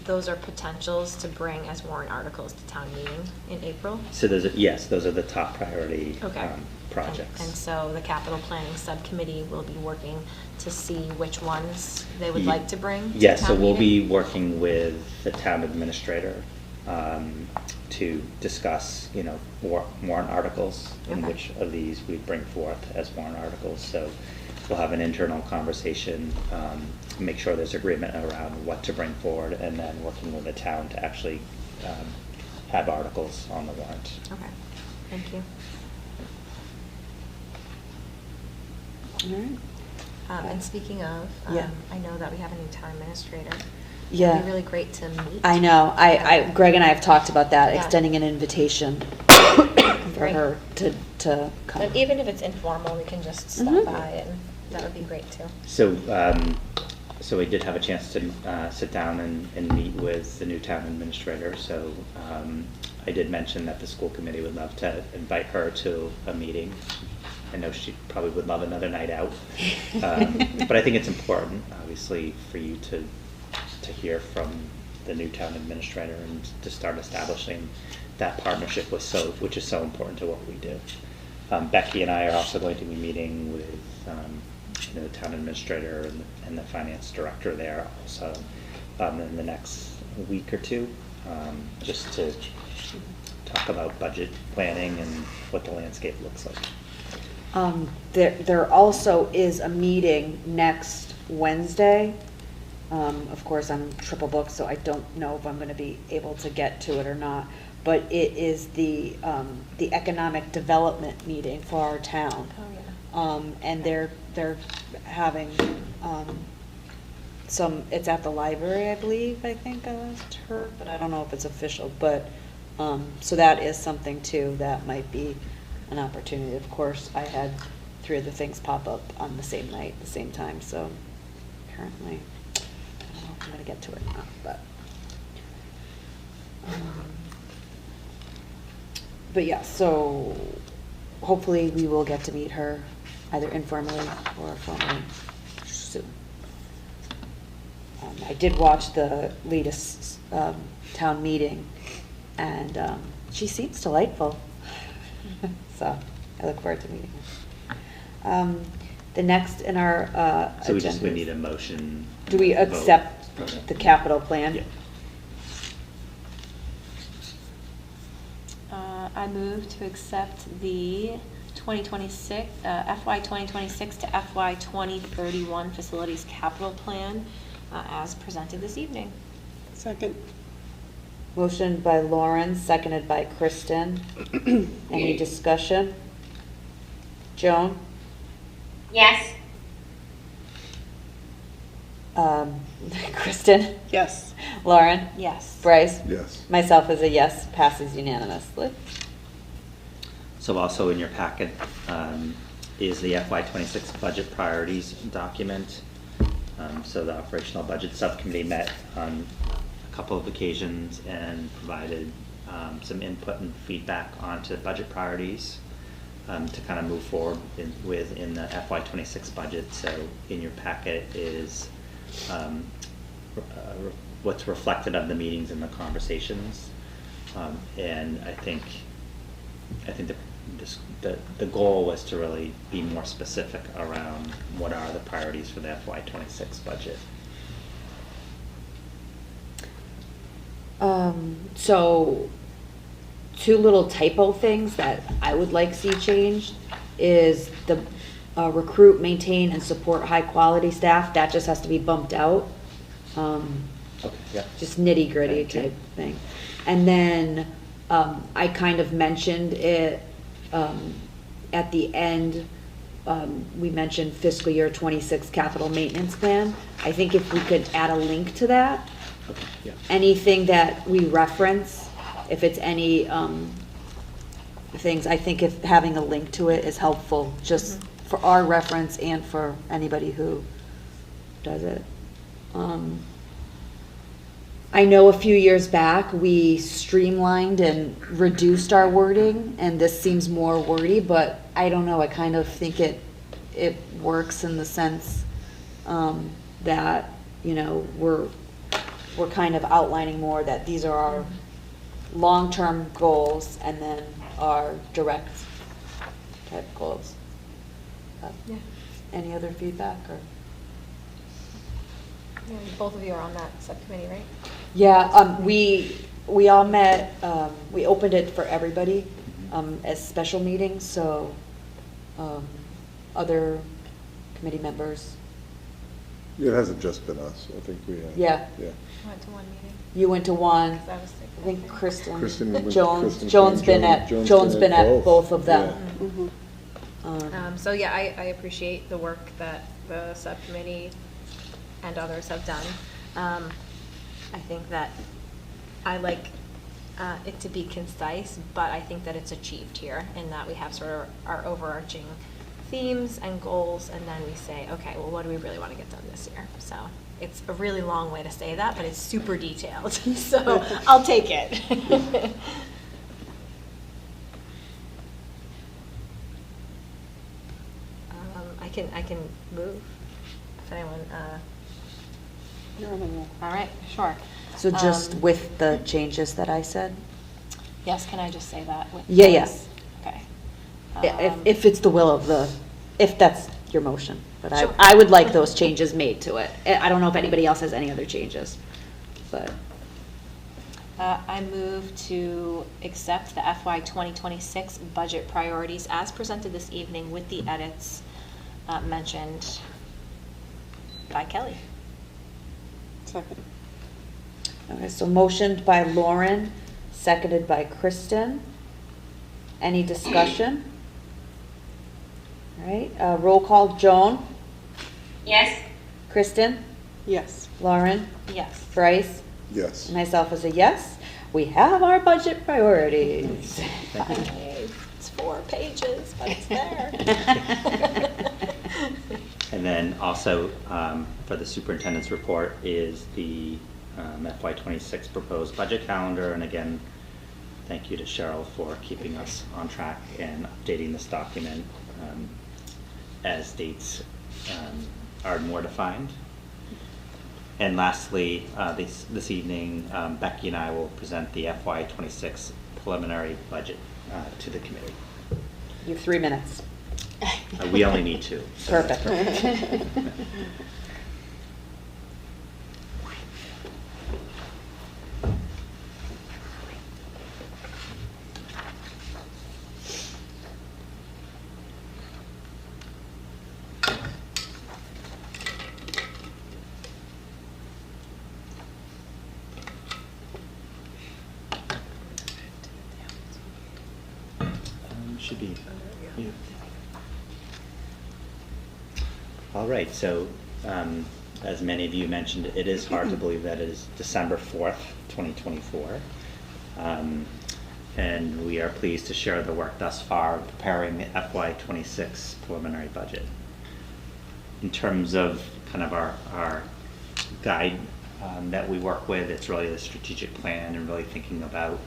those are potentials to bring as warrant articles to town meeting in April? So those are, yes, those are the top priority Okay. projects. And so the capital planning subcommittee will be working to see which ones they would Ye- like to bring to Yes, so town we'll be meeting? working with the town administrator to discuss, warrant articles and Okay. which of these we bring forth as warrant articles. So we'll have an internal conversation, make sure there's agreement around what to bring forward, and then working with the town to actually have articles on the warrant. Okay, thank you. All right. And speaking of, Yeah. I know that we have a new town administrator. Yeah. It'd be really great to meet. I know. Greg and I have talked about that, Yeah. extending an invitation for Great. her to come. And even if it's informal, we can just stop Mhm. by and that would be great too. So we did have a chance to sit down and meet with the new town administrator. So I did mention that the school committee would love to invite her to a meeting. I know she probably would love another night out. But I think it's important, obviously, for you to hear from the new town administrator and to start establishing that partnership which is so important to what we do. Becky and I are also going to be meeting with the town administrator and the finance director there also in the next week or two, just to talk about budget planning and what the landscape looks like. There also is a meeting next Wednesday. Of course, I'm triple booked, so I don't know if I'm going to be able to get to it or not. But it is the economic development meeting for our town. Oh, yeah. And they're having it's at the library, I believe, I think I last heard, but I don't know if it's official. But, so that is something too, that might be an opportunity. Of course, I had 3 other things pop up on the same night, the same time, so apparently, I don't know if I'm gonna get to it or not, but yeah, so hopefully we will get to meet her either informally or formally soon. I did watch the latest town meeting, and she seems delightful. So I look forward to meeting her. The next in our So we agenda. need a motion. Do we vote. accept the capital plan? Yeah. I move to accept the 2026, FY 2026 to FY 2031 Facilities Capital Plan as presented this evening. Second. Motion by Lauren, seconded by Kristen. Any discussion? Joan? Yes. Kristen? Yes. Lauren? Yes. Bryce? Yes. Myself is a yes, passes unanimously. So also in your packet is the FY '26 budget priorities document. So the operational budget subcommittee met on a couple of occasions and provided some input and feedback onto budget priorities to kind of move forward in the FY '26 budget. So in your packet is what's reflected of the meetings and the conversations. And I think the goal was to really be more specific around what are the priorities for the FY26 budget. So, two little typo things that I would like see changed is the recruit, maintain, and support high-quality staff. That just has to be bumped out. Okay, yeah. Just nitty-gritty Thank you. type thing. And then I kind of mentioned it at the end. We mentioned fiscal year 26 capital maintenance plan. I think if we could add a link to that, Okay, yeah. anything that we reference, if it's any things, I think if having a link to it is helpful, just for our reference and for anybody who does it. I know a few years back, we streamlined and reduced our wording, and this seems more wordy, but I don't know, I kind of think it works in the sense that, you know, we're kind of outlining more that these are our long-term goals and then our direct type goals. Yeah. Any other feedback or? Yeah, both of you are on that subcommittee, right? Yeah, we all met, we opened it for everybody as special meetings, so other committee members. It hasn't just been us, I think we, Yeah. yeah. I went to one meeting. You went to one, 'Cause I was sick. I think Kristen Kristen, went- Jones Kristen been came, at, Jones Jones been been at at both of them. Yeah. Mm-hmm. So yeah, I appreciate the work that the subcommittee and others have done. I think that I like it to be concise, but I think that it's achieved here in that we have sort of our overarching themes and goals, and then we say, okay, well, what do we really want to get done this year? So it's a really long way to say that, but it's super detailed, so I'll take it. I can move if anyone. You're on the roll. All right, sure. So just with the changes that I said? Yes, can I just say that? With Yeah, those? yes. Okay. If it's the will of the, if that's your motion, but Sure. I would like those changes made to it. I don't know if anybody else has any other changes, but. I move to accept the FY 2026 budget priorities as presented this evening with the edits mentioned by Kelly. Second. Okay, so motioned by Lauren, seconded by Kristen. Any discussion? All right, roll call, Joan, Yes. Kristen, Yes. Lauren, Yes. Bryce, Yes. and myself as a yes. We have our budget priorities. It's 4 pages, but it's there. And then also, for the superintendent's report is the FY26 proposed budget calendar. And again, thank you to Cheryl for keeping us on track and updating this document as dates are more defined. And lastly, this evening, Becky and I will present the FY26 preliminary budget to the committee. You have 3 minutes. We only need 2. So that's Perfect. Should be. Yeah. All right, so as many of you mentioned, it is hard to believe that it is December 4th, 2024. And we are pleased to share the work thus far of preparing the FY26 preliminary budget. In terms of kind of our guide that we work with, it's really the strategic plan and really thinking about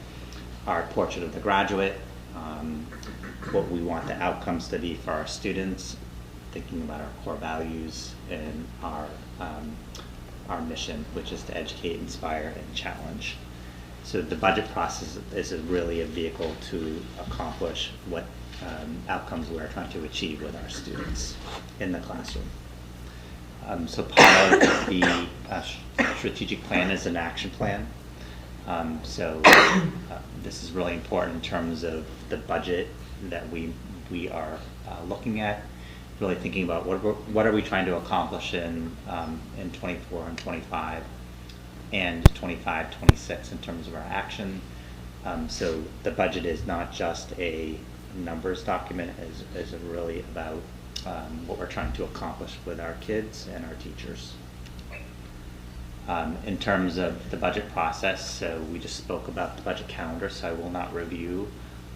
our portrait of the graduate, what we want the outcomes to be for our students, thinking about our core values and our mission, which is to educate, inspire, and challenge. So the budget process is really a vehicle to accomplish what outcomes we're trying to achieve with our students in the classroom. So part of the strategic plan is an action plan. This is really important in terms of the budget that we are looking at, really thinking about what are we trying to accomplish in 24 and 25 and 25, 26 in terms of our action. So the budget is not just a numbers document, is really about what we're trying to accomplish with our kids and our teachers. In terms of the budget process, so we just spoke about the budget calendar, so I will not review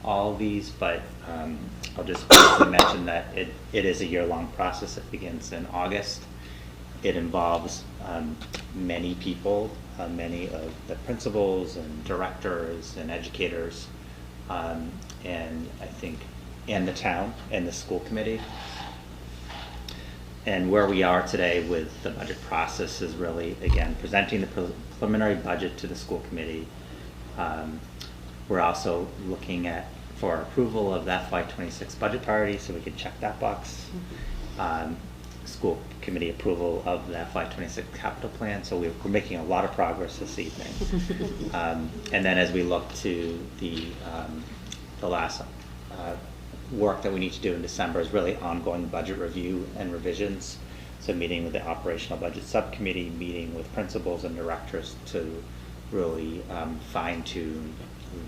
all of these, but I'll just briefly mention that it is a year-long process. It begins in August. It involves many people, many of the principals and directors and educators, and I think, and the town and the school committee. And where we are today with the budget process is really, again, presenting the preliminary budget to the school committee. We're also looking at for approval of the FY26 budget priority, so we can check that box. School committee approval of the FY26 capital plan, so we're making a lot of progress this evening. And then as we look to the last work that we need to do in December is really ongoing budget review and revisions. So meeting with the operational budget subcommittee, meeting with principals and directors to really fine tune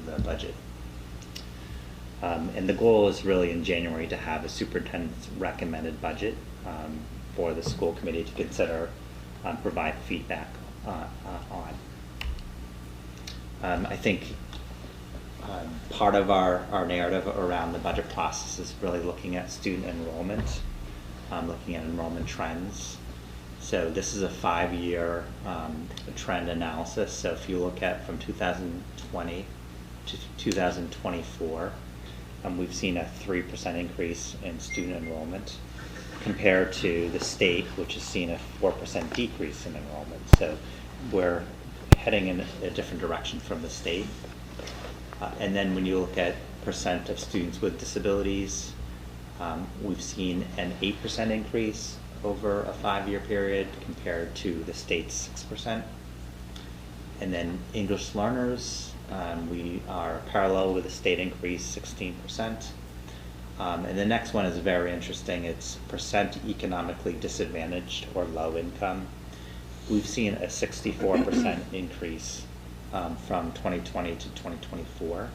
the budget. And the goal is really in January to have a superintendent's recommended budget for the school committee to consider, provide feedback on. I think part of our narrative around the budget process is really looking at student enrollment, looking at enrollment trends. So this is a 5-year trend analysis. So if you look at from 2020 to 2024, we've seen a 3% increase in student enrollment compared to the state, which has seen a 4% decrease in enrollment. So we're heading in a different direction from the state. And then when you look at percent of students with disabilities, we've seen an 8% increase over a 5-year period compared to the state's 6%. And then English learners, we are parallel with the state increase, 16%. And the next one is very interesting. It's percent economically disadvantaged or low income. We've seen a 64% increase from 2020 to 2024.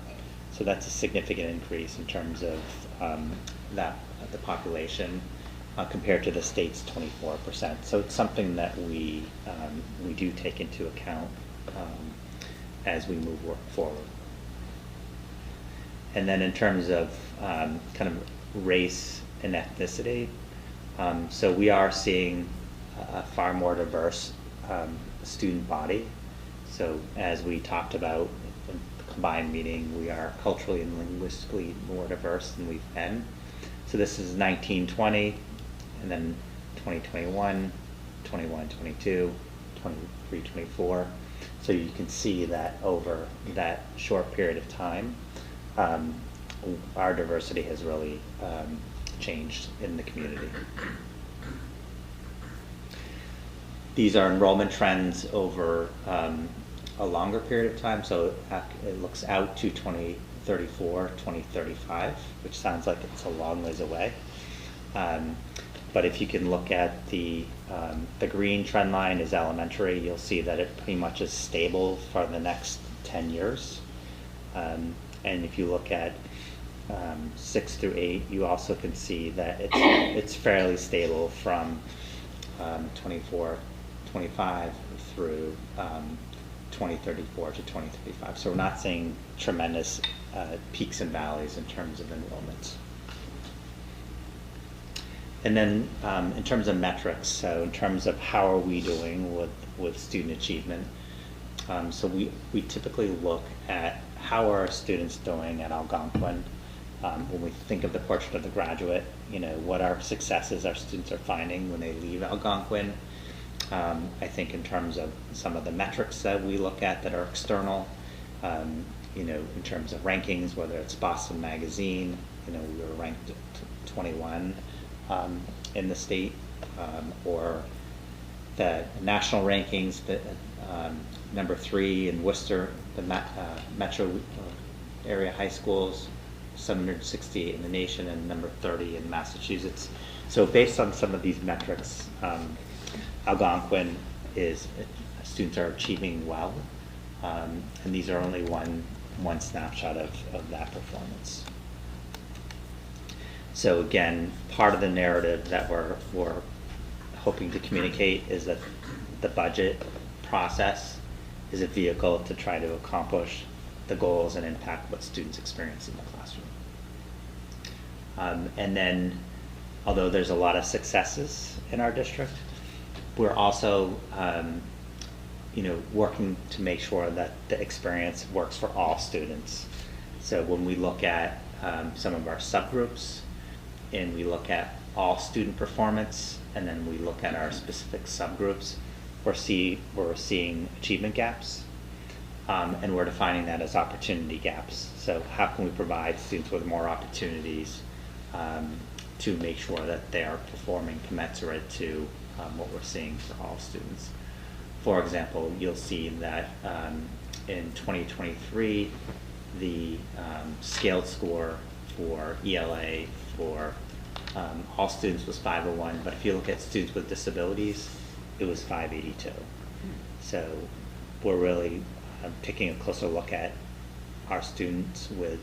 So that's a significant increase in terms of the population compared to the state's 24%. So it's something that we do take into account as we move forward. And then in terms of kind of race and ethnicity, so we are seeing a far more diverse student body. So as we talked about in the combined meeting, we are culturally and linguistically more diverse than we've been. So this is 1920, and then 2021, 21, 22, 23, 24. So you can see that over that short period of time, our diversity has really changed in the community. These are enrollment trends over a longer period of time, so it looks out to 2034, 2035, which sounds like it's a long ways away. But if you can look at the green trend line is elementary, you'll see that it pretty much is stable for the next 10 years. And if you look at 6 through 8, you also can see that it's fairly stable from 24, 25 through 2034 to 2035. So we're not seeing tremendous peaks and valleys in terms of enrollments. And then in terms of metrics, so in terms of how are we doing with student achievement, so we typically look at how are our students doing at Algonquin. When we think of the portrait of the graduate, what are successes our students are finding when they leave Algonquin. I think in terms of some of the metrics that we look at that are external, in terms of rankings, whether it's Boston Magazine, we were ranked 21 in the state, or the national rankings, that number 3 in Worcester, the metro area high schools, 768 in the nation, and number 30 in Massachusetts. So based on some of these metrics, Algonquin students are achieving well, and these are only one snapshot of that performance. So again, part of the narrative that we're hoping to communicate is that the budget process is a vehicle to try to accomplish the goals and impact what students experience in the classroom. And then, although there's a lot of successes in our district, we're also working to make sure that the experience works for all students. So when we look at some of our subgroups, and we look at all student performance, and then we look at our specific subgroups, we're seeing achievement gaps, and we're defining that as opportunity gaps. So how can we provide students with more opportunities to make sure that they are performing commensurate to what we're seeing for all students. For example, you'll see that in 2023, the scaled score for ELA for all students was 501, but if you look at students with disabilities, it was 582. So we're really taking a closer look at our students with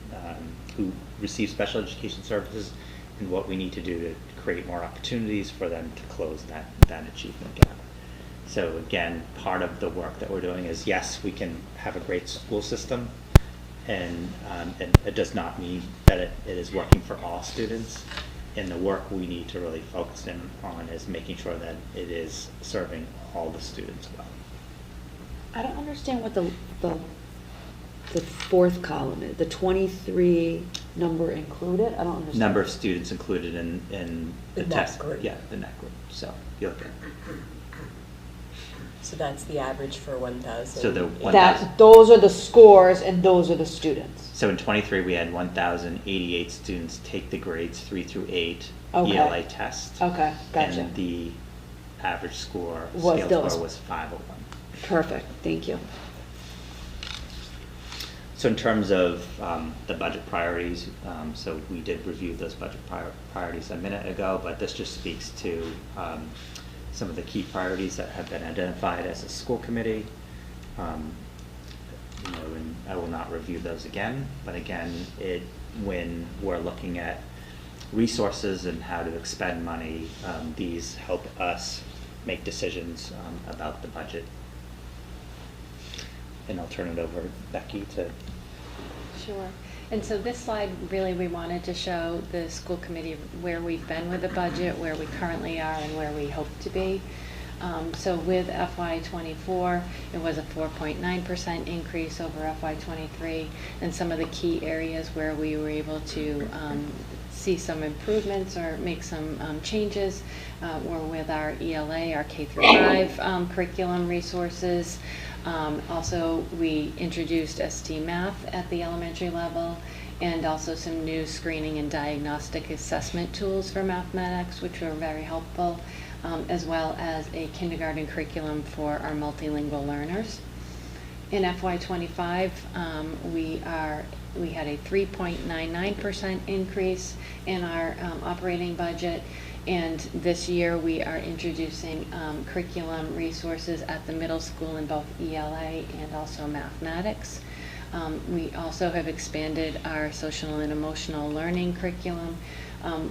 who receive special education services and what we need to do to create more opportunities for them to close that achievement gap. So again, part of the work that we're doing is, yes, we can have a great school system, and it does not mean that it is working for all students. And the work we need to really focus in on is making sure that it is serving all the students well. I don't understand what the fourth column is, the 23 number included? I don't understand. Number of students included in the test group. Yeah, the net group. So you look at. So that's the average for 1,000. So the 1,000. Those are the scores and those are the students. So in 23 we had 1,088 students take the grades 3 through 8 Okay. ELA test. Okay, gotcha. And the average score, Was scale those. score was 501. Perfect, thank you. So in terms of the budget priorities, so we did review those budget priorities a minute ago, but this just speaks to some of the key priorities that have been identified as a school committee. And I will not review those again, but again, when we're looking at resources and how to expend money, these help us make decisions about the budget. And I'll turn it over to Becky to. Sure. And so this slide, really, we wanted to show the school committee where we've been with the budget, where we currently are, and where we hope to be. So with FY24, it was a 4.9% increase over FY23, and some of the key areas where we were able to see some improvements or make some changes were with our ELA, our K-5 curriculum resources. Also, we introduced ST Math at the elementary level, and also some new screening and diagnostic assessment tools for mathematics, which were very helpful, as well as a kindergarten curriculum for our multilingual learners. In FY25, we had a 3.99% increase in our operating budget. And this year we are introducing curriculum resources at the middle school in both ELA and also mathematics. We also have expanded our social and emotional learning curriculum.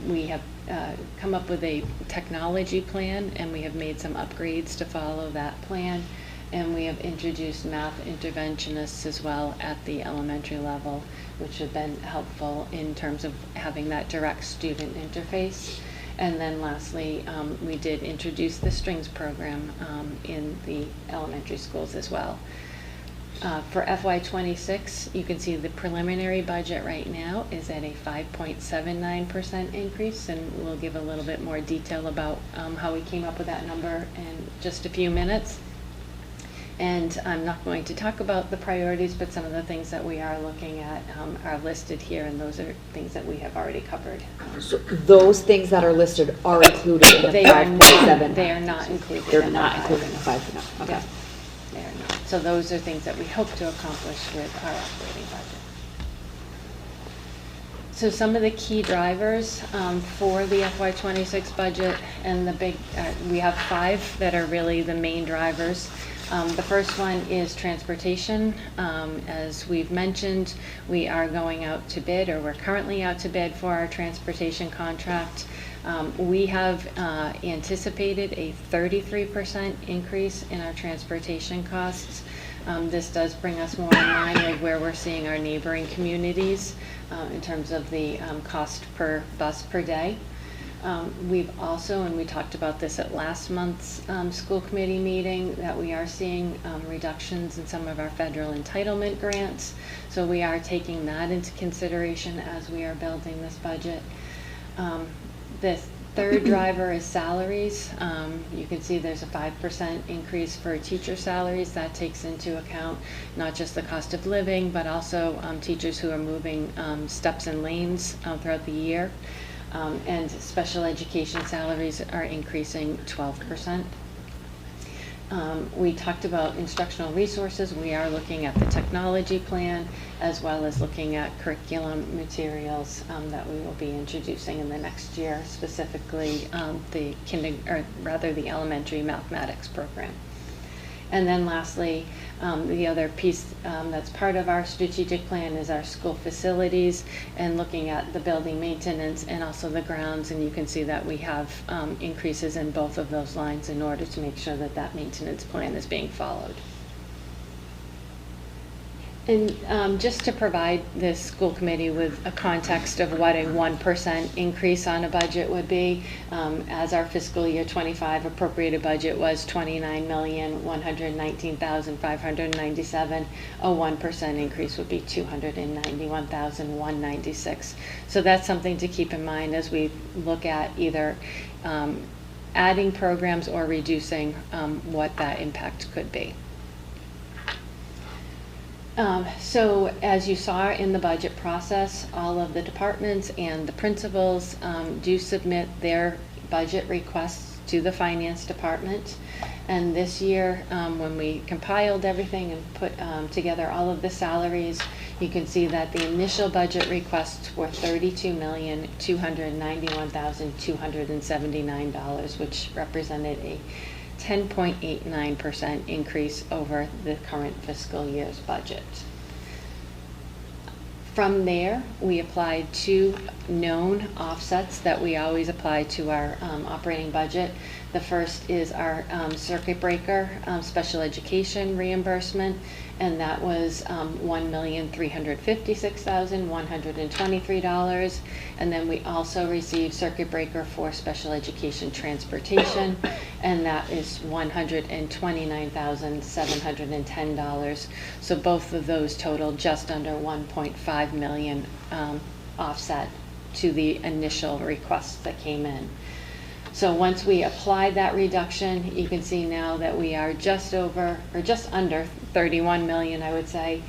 We have come up with a technology plan, and we have made some upgrades to follow that plan. And we have introduced math interventionists as well at the elementary level, which have been helpful in terms of having that direct student interface. And then lastly, we did introduce the strings program in the elementary schools as well. For FY26, you can see the preliminary budget right now is at a 5.79% increase, and we'll give a little bit more detail about how we came up with that number in just a few minutes. And I'm not going to talk about the priorities, but some of the things that we are looking at are listed here, and those are things that we have already covered. So those things that are listed are included in the They are 5.7? They are not included. They're in not the included in the 5, no, okay. Yeah, they are not. So those are things that we hope to accomplish with our operating budget. So some of the key drivers for the FY26 budget, and the big, we have 5 that are really the main drivers. The first one is transportation. As we've mentioned, we are going out to bid, or we're currently out to bid for our transportation contract. We have anticipated a 33% increase in our transportation costs. This does bring us more in line with where we're seeing our neighboring communities in terms of the cost per bus per day. We've also, and we talked about this at last month's school committee meeting, that we are seeing reductions in some of our federal entitlement grants. So we are taking that into consideration as we are building this budget. The third driver is salaries. You can see there's a 5% increase for teacher salaries. That takes into account not just the cost of living, but also teachers who are moving steps and lanes throughout the year. And special education salaries are increasing 12%. We talked about instructional resources. We are looking at the technology plan, as well as looking at curriculum materials that we will be introducing in the next year, specifically the elementary mathematics program. And then lastly, the other piece that's part of our strategic plan is our school facilities, and looking at the building maintenance and also the grounds. And you can see that we have increases in both of those lines in order to make sure that that maintenance plan is being followed. And just to provide this school committee with a context of what a 1% increase on a budget would be, as our fiscal year 25 appropriated budget was $29,119,597, a 1% increase would be $291,196. So that's something to keep in mind as we look at either adding programs or reducing what that impact could be. So as you saw in the budget process, all of the departments and the principals do submit their budget requests to the finance department. And this year, when we compiled everything and put together all of the salaries, you can see that the initial budget requests were $32,291,279, which represented a 10.89% increase over the current fiscal year's budget. From there, we applied 2 known offsets that we always apply to our operating budget. The first is our circuit breaker special education reimbursement, and that was $1,356,123. And then we also received circuit breaker for special education transportation, and that is $129,710. So both of those total just under 1.5 million offset to the initial requests that came in. So once we apply that reduction, you can see now that we are just over, or just under 31 million, I would say,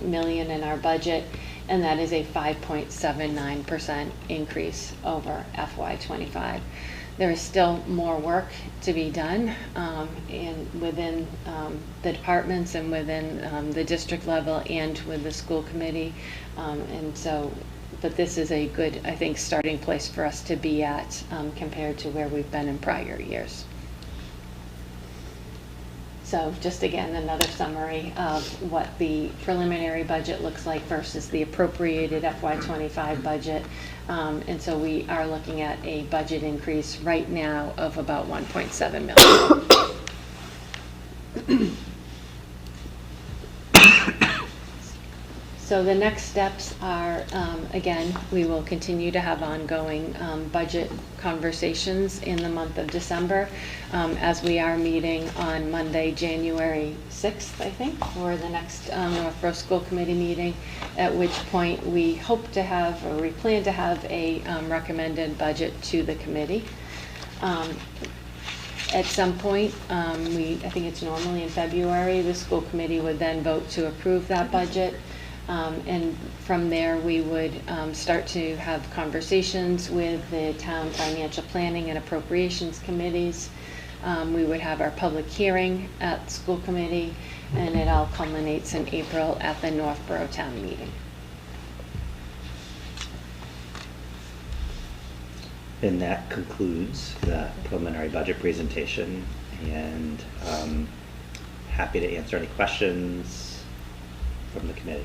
million in our budget, and that is a 5.79% increase over FY25. There is still more work to be done within the departments and within the district level and with the school committee, but this is a good, I think, starting place for us to be at compared to where we've been in prior years. So just again, another summary of what the preliminary budget looks like versus the appropriated FY25 budget. And so we are looking at a budget increase right now of about 1.7 million. So the next steps are, again, we will continue to have ongoing budget conversations in the month of December, as we are meeting on Monday, January 6th, I think, for the next Northborough School Committee meeting, at which point we hope to have, or we plan to have, a recommended budget to the committee. At some point, I think it's normally in February, the school committee would then vote to approve that budget. And from there, we would start to have conversations with the town financial planning and appropriations committees. We would have our public hearing at school committee, and it all culminates in April at the Northborough town meeting. And that concludes the preliminary budget presentation, and happy to answer any questions from the committee.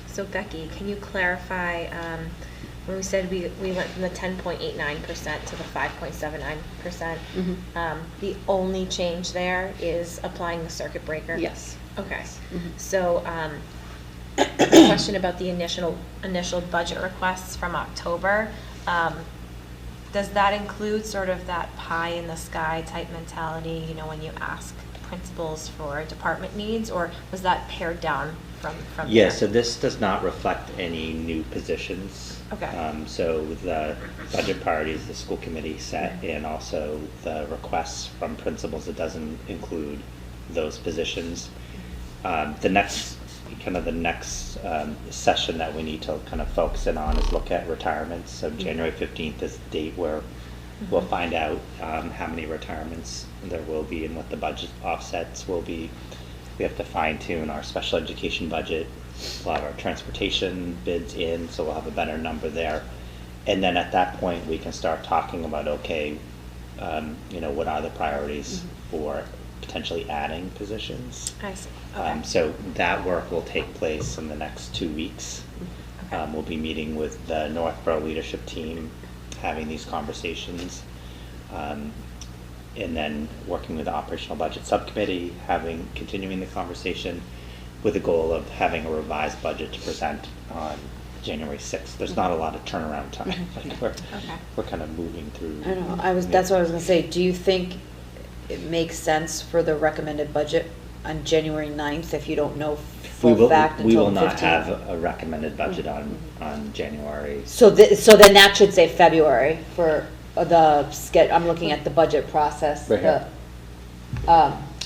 So Becky, can you clarify, when we said we went from the 10.89% to the 5.79%, the only change there is applying the circuit breaker? Yes. Okay. So, the question about the initial budget requests from October, does that include sort of that pie in the sky type mentality, you know, when you ask principals for department needs, or was that pared down from Yeah, there? so this does not reflect any new positions. Okay. So the budget priorities the school committee set, and also the requests from principals, it doesn't include those positions. The next session that we need to kind of focus in on is look at retirements. So January 15th is the date where we'll find out how many retirements there will be and what the budget offsets will be. We have to fine tune our special education budget. We'll have our transportation bids in, so we'll have a better number there. And then at that point, we can start talking about, okay, you know, what are the priorities for potentially adding positions? I see. Okay. So that work will take place in the next 2 weeks. Okay. We'll be meeting with the Northborough leadership team, having these conversations, and then working with the operational budget subcommittee, continuing the conversation with the goal of having a revised budget to present on January 6th. There's not a lot of turnaround time. Like we're kind of moving through. I know, that's what I was gonna say. Do you think it makes sense for the recommended budget on January 9th if you don't know full fact We until will the 15th? not have a recommended budget on January. So then that should say February for the I'm looking at the budget process. Right here.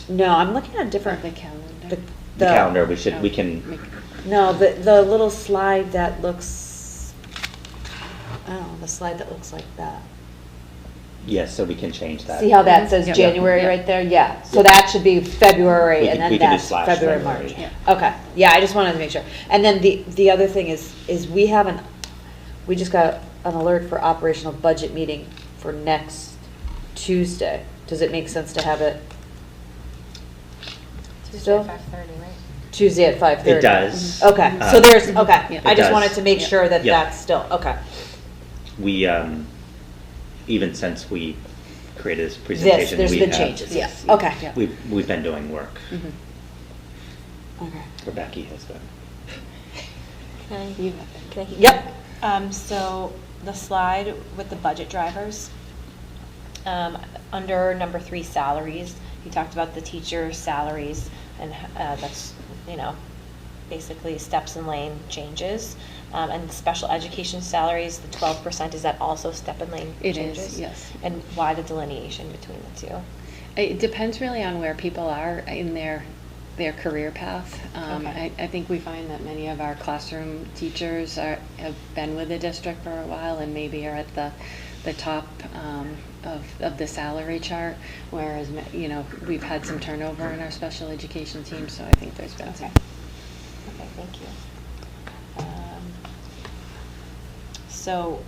No, I'm looking at a different. The calendar. The calendar, we can, No, the little slide that looks, I don't know, the slide that looks like that. yes, so we can change that. See how that says Yep. January Yep. right there? Yeah, so that should be February, We and can- then we can do that's slash February, February. March. Yeah. Okay, yeah, I just wanted to make sure. And then the other thing is we just got an alert for operational budget meeting for next Tuesday. Does it make sense to have it Tuesday still? at 5:30, right? Tuesday at 5:30? It does. Okay, so there's, okay, Yeah. I It just does. wanted to make sure that Yeah. that's still, okay. We, even since we created this presentation, There's we been have- changes, Yes. yes, okay. Yeah. We've been doing work. Okay. Or Becky has been. You have it. Yep. So the slide with the budget drivers, under number 3, salaries, you talked about the teacher salaries, and that's, you know, basically steps and lane changes. And special education salaries, the 12%, is that also step and lane It changes? is, yes. And why the delineation between the two? It depends really on where people are in their career path. Okay. I think we find that many of our classroom teachers have been with the district for a while and maybe are at the top of the salary chart, whereas, you know, we've had some turnover in our special education team, so I think there's been some. Okay, thank you. So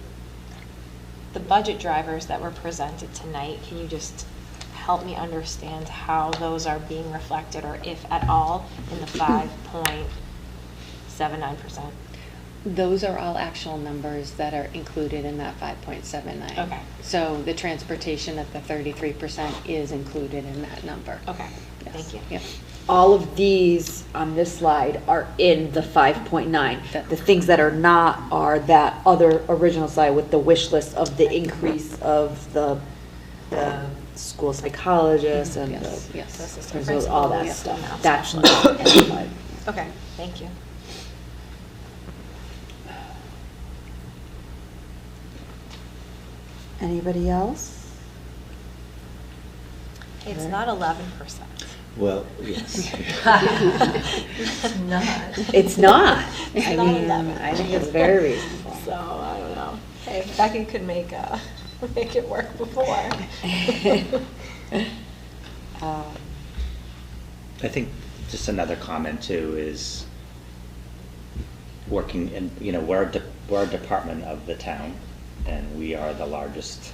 the budget drivers that were presented tonight, can you just help me understand how those are being reflected, or if at all, in the 5.79%? Those are all actual numbers that are included in that 5.79. Okay. So the transportation at the 33% is included in that number. Okay, Yes. thank you. Yeah. All of these on this slide are in the 5.9. The things that are not are that other original slide with the wish list of the increase of the school psychologist and Yes, the, yes. there's all that Yes. stuff. That's not in the slide. Okay, thank you. Anybody else? It's not 11%. Well, yes. It's not. It's not. It's I not mean, 11. I think it's very reasonable. So, I don't know. Hey, Becky could make it work before. I think just another comment too is working in, we're a department of the town, and we are the largest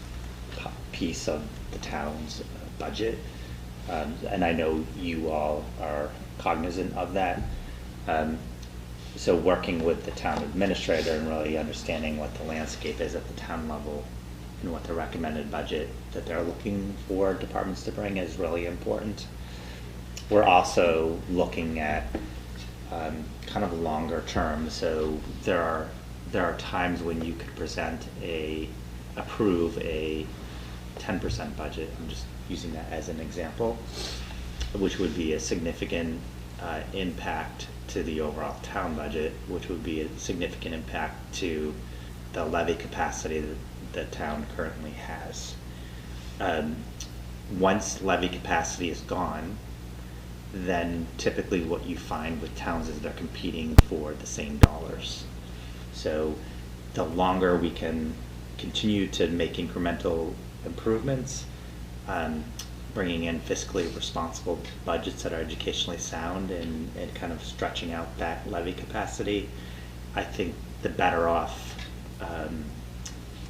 piece of the town's budget. And I know you all are cognizant of that. So working with the town administrator and really understanding what the landscape is at the town level and what the recommended budget that they're looking for departments to bring is really important. We're also looking at kind of longer term. So there are times when you could approve a 10% budget. I'm just using that as an example, which would be a significant impact to the overall town budget, which would be a significant impact to the levy capacity that the town currently has. Once levy capacity is gone, then typically what you find with towns is they're competing for the same dollars. So the longer we can continue to make incremental improvements, bringing in fiscally responsible budgets that are educationally sound and kind of stretching out that levy capacity, I think the better off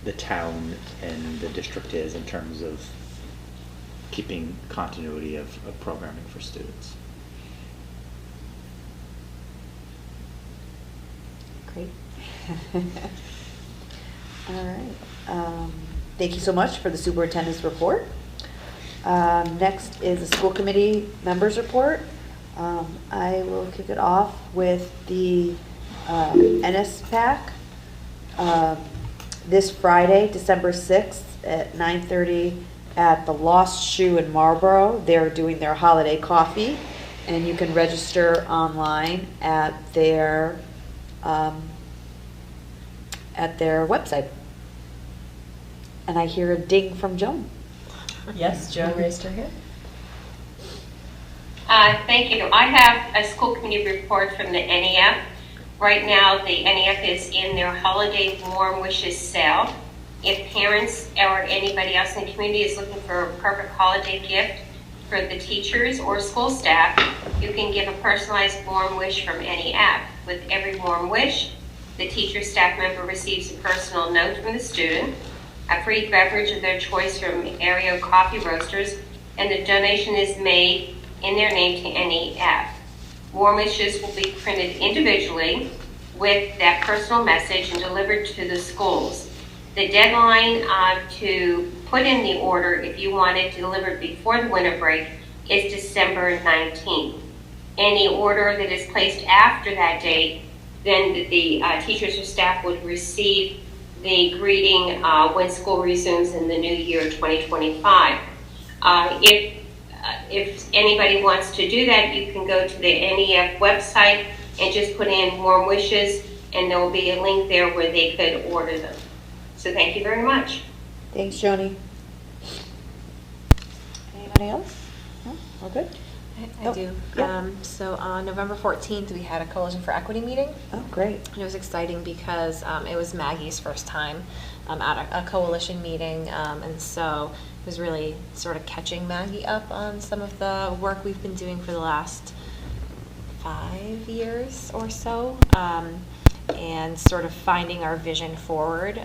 the town and the district is in terms of keeping continuity of programming for students. Great. All right. Thank you so much for the superintendent's report. Next is the school committee members report. I will kick it off with the NSPAC. This Friday, December 6th at 9:30 at the Lost Shoe in Marlborough. They're doing their holiday coffee, and you can register online at their website. And I hear a ding from Joan. Yes, Joan raised her hand. Thank you. I have a school committee report from the NEF. Right now, the NEF is in their holiday warm wishes sale. If parents or anybody else in the community is looking for a perfect holiday gift for the teachers or school staff, you can give a personalized warm wish from NEF. With every warm wish, the teacher staff member receives a personal note from the student, a free beverage of their choice from area coffee roasters, and the donation is made in their name to NEF. Warm wishes will be printed individually with that personal message and delivered to the schools. The deadline to put in the order, if you want it delivered before the winter break, is December 19th. Any order that is placed after that date, then the teachers or staff would receive the greeting when school resumes in the new year 2025. If anybody wants to do that, you can go to the NEF website and just put in warm wishes, and there will be a link there where they could order them. So thank you very much. Thanks, Joni. Anybody else? No? All good? I do. Yeah. So on November 14th, we had a Coalition for Equity meeting. Oh, great. And it was exciting because it was Maggie's first time at a coalition meeting, and so it was really sort of catching Maggie up on some of the work we've been doing for the last 5 years or so, and sort of finding our vision forward,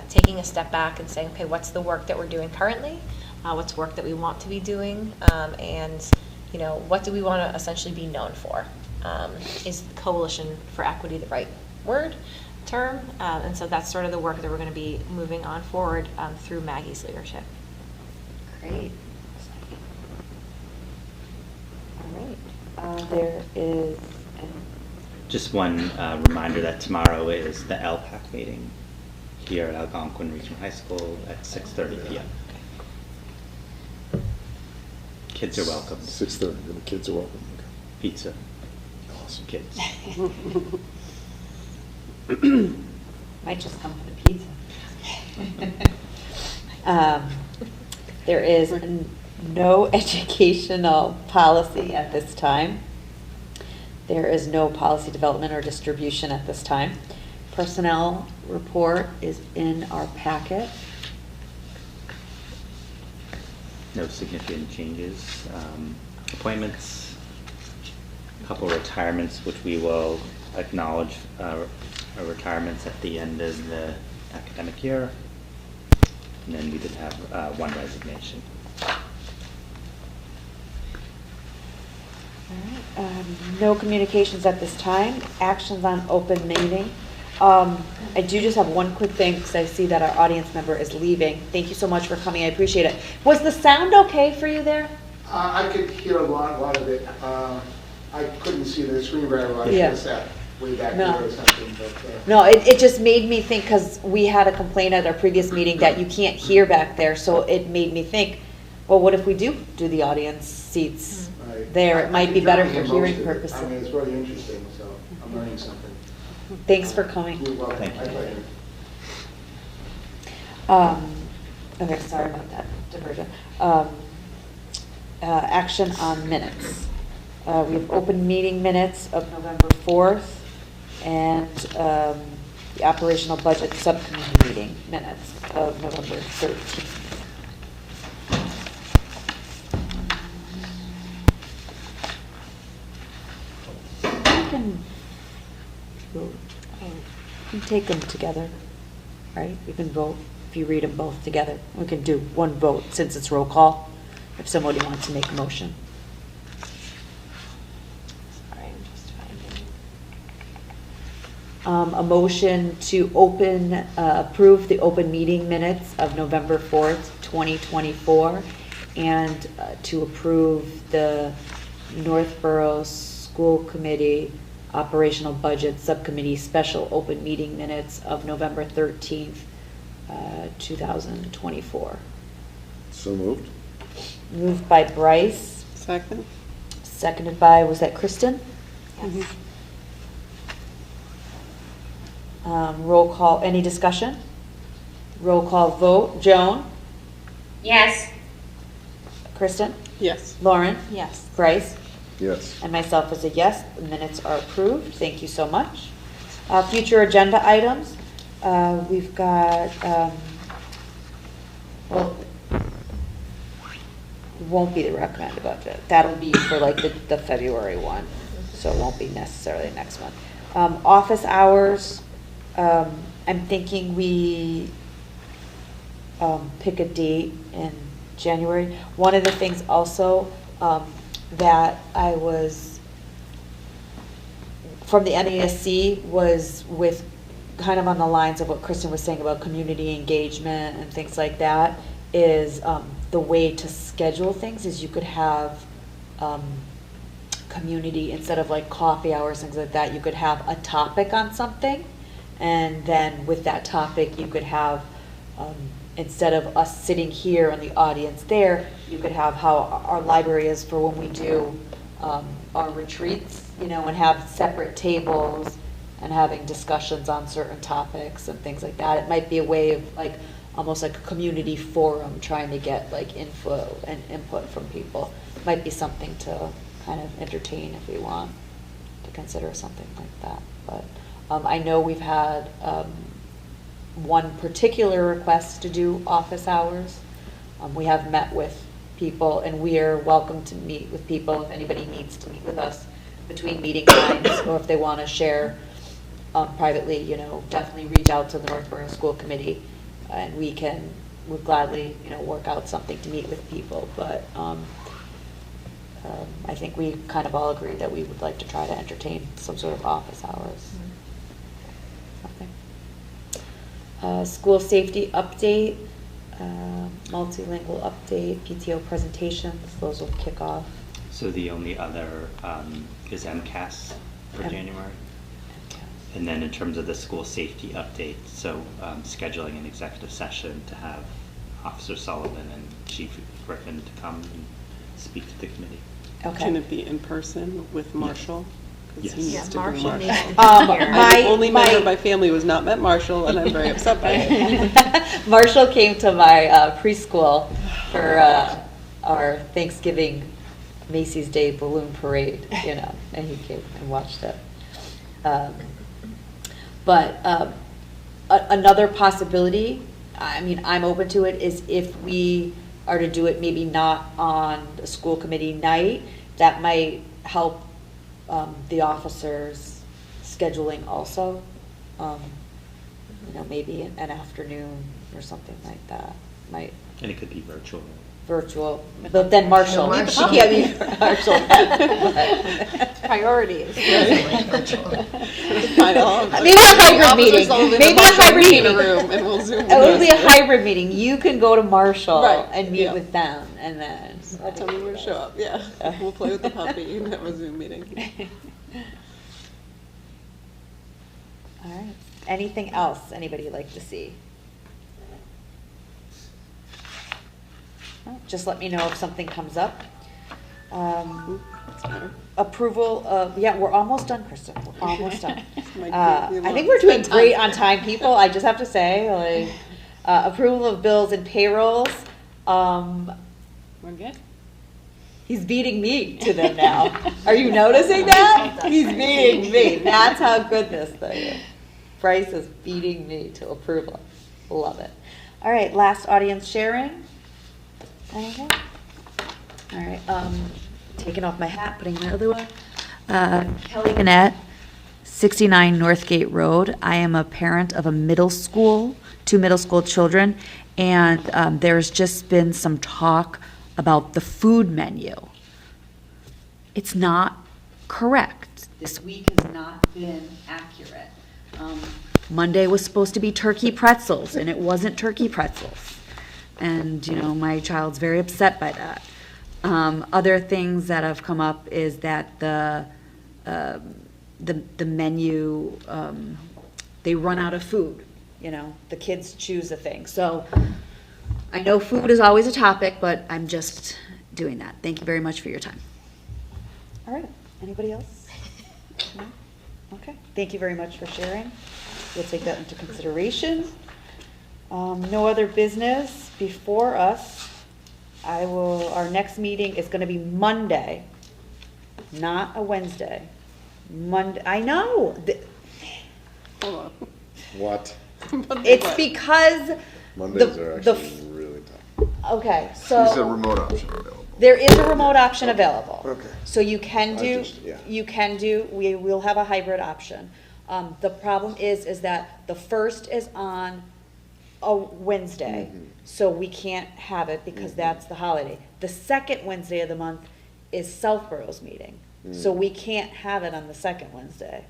taking a step back and saying, okay, what's the work that we're doing currently? What's work that we want to be doing, and what do we want to essentially be known for? Is Coalition for Equity the right term? And so that's sort of the work that we're going to be moving on forward through Maggie's leadership. Great. All right. There is Just one reminder that tomorrow is the LPAC meeting here at Algonquin Regional High School at 6:30 p.m. Kids are welcome. 6:30, and the kids are welcome. Pizza. Awesome. Kids. might just come for the pizza. There is no educational policy at this time. There is no policy development or distribution at this time. Personnel report is in our packet. No significant changes. Appointments, a couple retirements, which we will acknowledge retirements at the end of the academic year. And then we did have one resignation. All right, no communications at this time. Actions on open meeting. I do just have one quick thing because I see that our audience member is leaving. Thank you so much for coming. I appreciate it. Was the sound okay for you there? I could hear a lot of it. I couldn't see the screen very well. I should Yeah. have sat way back No. there or something. But, No, it just made me think, because we had a complaint at our previous meeting that you can't hear back there, so it made me think, well, what if we do the audience seats right. there? I It might can be better try for and hearing most of it. purposes. I mean, it's really interesting, so I'm learning something. Thanks for coming. You're welcome. Thank you. My pleasure. Okay, sorry about that diversion. Action on minutes. We have open meeting minutes of November 4th and the operational budget subcommittee meeting minutes of November 13th. You can vote. You can take them together, right? You can vote if you read them both together. We can do one vote since it's roll call, if somebody wants to make a motion. Sorry, I'm just finding. A motion to approve the open meeting minutes of November 4th, 2024, and to approve the Northborough School Committee Operational Budget Subcommittee Special Open Meeting Minutes of November 13th, 2024. So moved? Moved by Bryce, Second? seconded by, was that Kristen? Mhm. Roll call, any discussion? Roll call vote. Joan? Yes. Kristen? Yes. Lauren? Yes. Bryce? Yes. And myself as a yes. The minutes are approved. Thank you so much. Future agenda items. We've got, well, it won't be the recommended budget. That'll be for like the February one, so it won't be necessarily next month. Office hours, I'm thinking we pick a date in January. One of the things also that I was, from the NESC, was with kind of on the lines of what Kristen was saying about community engagement and things like that, is the way to schedule things is you could have community, instead of like coffee hours, things like that, you could have a topic on something, and then with that topic you could have, instead of us sitting here and the audience there, you could have how our library is for when we do our retreats, you know, and have separate tables and having discussions on certain topics and things like that. It might be a way of like, almost like a community forum, trying to get like info and input from people. Might be something to kind of entertain if we want to consider something like that. But I know we've had one particular request to do office hours. We have met with people, and we are welcome to meet with people if anybody needs to meet with us between meeting times, or if they want to share privately, you know, definitely reach out to the Northborough School Committee, and we'd gladly, you know, work out something to meet with people. But I think we kind of all agree that we would like to try to entertain some sort of office hours. Okay. School safety update, multilingual update, PTO presentations, those will kick off. So the only other is MCAS for January. And then in terms of the school safety update, so scheduling an executive session to have Officer Sullivan and Chief Griffin to come and speak to the committee. Okay. Can it be in person with Marshall? Yes. He needs Yeah, to be Marshall needs to be Um, here. I'm the only member of my family who was not met Marshall, and I'm very upset by it. Marshall came to my preschool for our Thanksgiving Macy's Day Balloon Parade, and he came and watched it. But another possibility, I mean, I'm open to it, is if we are to do it maybe not on the school committee night, that might help the officers scheduling also. Maybe an afternoon or something like that, might. And it could be virtual. But then Marshall. No, Marshall. Yeah, I mean, Marshall. Priorities. Maybe a hybrid meeting. Maybe a hybrid meeting. And we'll Zoom. It would be a hybrid meeting. You can go to Marshall Right, and meet yeah. with them, and then. I'll tell me where to show up, yeah. We'll play with the puppy and have a Zoom meeting. All right. Anything else anybody would like to see? Just let me know if something comes up. Approval of, we're almost done, Kristen. We're almost done. I think we're doing great on time, people. I just have to say, approval of bills and payrolls. We're good? He's beating me to them now. Are you noticing that? He's beating me. That's how good this thing is. Bryce is beating me to approval. Love it. All right, last audience sharing. Anything? All right, taking off my hat, putting my other one. Kelly Gannett, 69 Northgate Road. I am a parent of a middle school, 2 middle school children, and there's just been some talk about the food menu. It's not correct. This week has not been accurate. Monday was supposed to be turkey pretzels, and it wasn't turkey pretzels. And, my child's very upset by that. Other things that have come up is that the menu, they run out of food. The kids choose a thing. So I know food is always a topic, but I'm just doing that. Thank you very much for your time. All right. Anybody else? No? Okay. Thank you very much for sharing. We'll take that into consideration. No other business before us. Our next meeting is going to be Monday, not a Wednesday. Monday, I know. Hold on. What? It's because Mondays are actually really tough. okay, He said so remote option available. there is a remote option available. Okay. So you can do, Yeah. we will have a hybrid option. The problem is that the first is on a Wednesday, so we can't have it because that's the holiday. The second Wednesday of the month is Southborough's meeting, so we can't have it on the second Wednesday.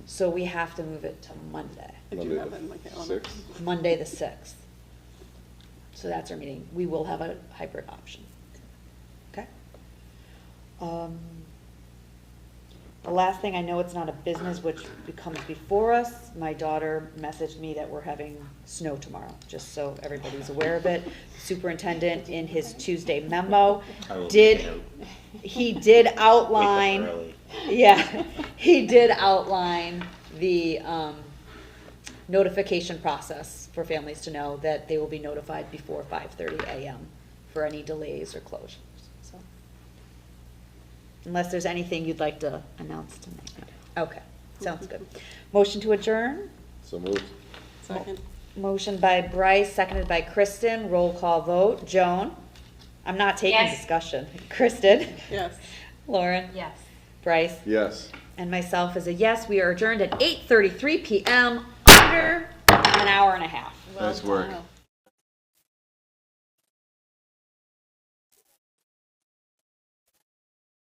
So we have to move it to Monday. I do have it in my calendar. Monday the 6th. So that's our meeting. We will have a hybrid option. Okay? The last thing, I know it's not a business which comes before us. My daughter messaged me that we're having snow tomorrow, just so everybody's aware of it. Superintendent in his Tuesday memo he did outline, he did outline the notification process for families to know that they will be notified before 5:30 a.m. for any delays or closures. So, unless there's anything you'd like to announce tonight. Okay, sounds good. Motion to adjourn? So moved. Second. Motion by Bryce, seconded by Kristen. Roll call vote. Joan? I'm not taking Yes. discussion. Kristen? Yes. Lauren? Yes. Bryce? Yes. And myself is a yes. We are adjourned at 8:33 p.m. under an hour and a half. Nice work. Wow.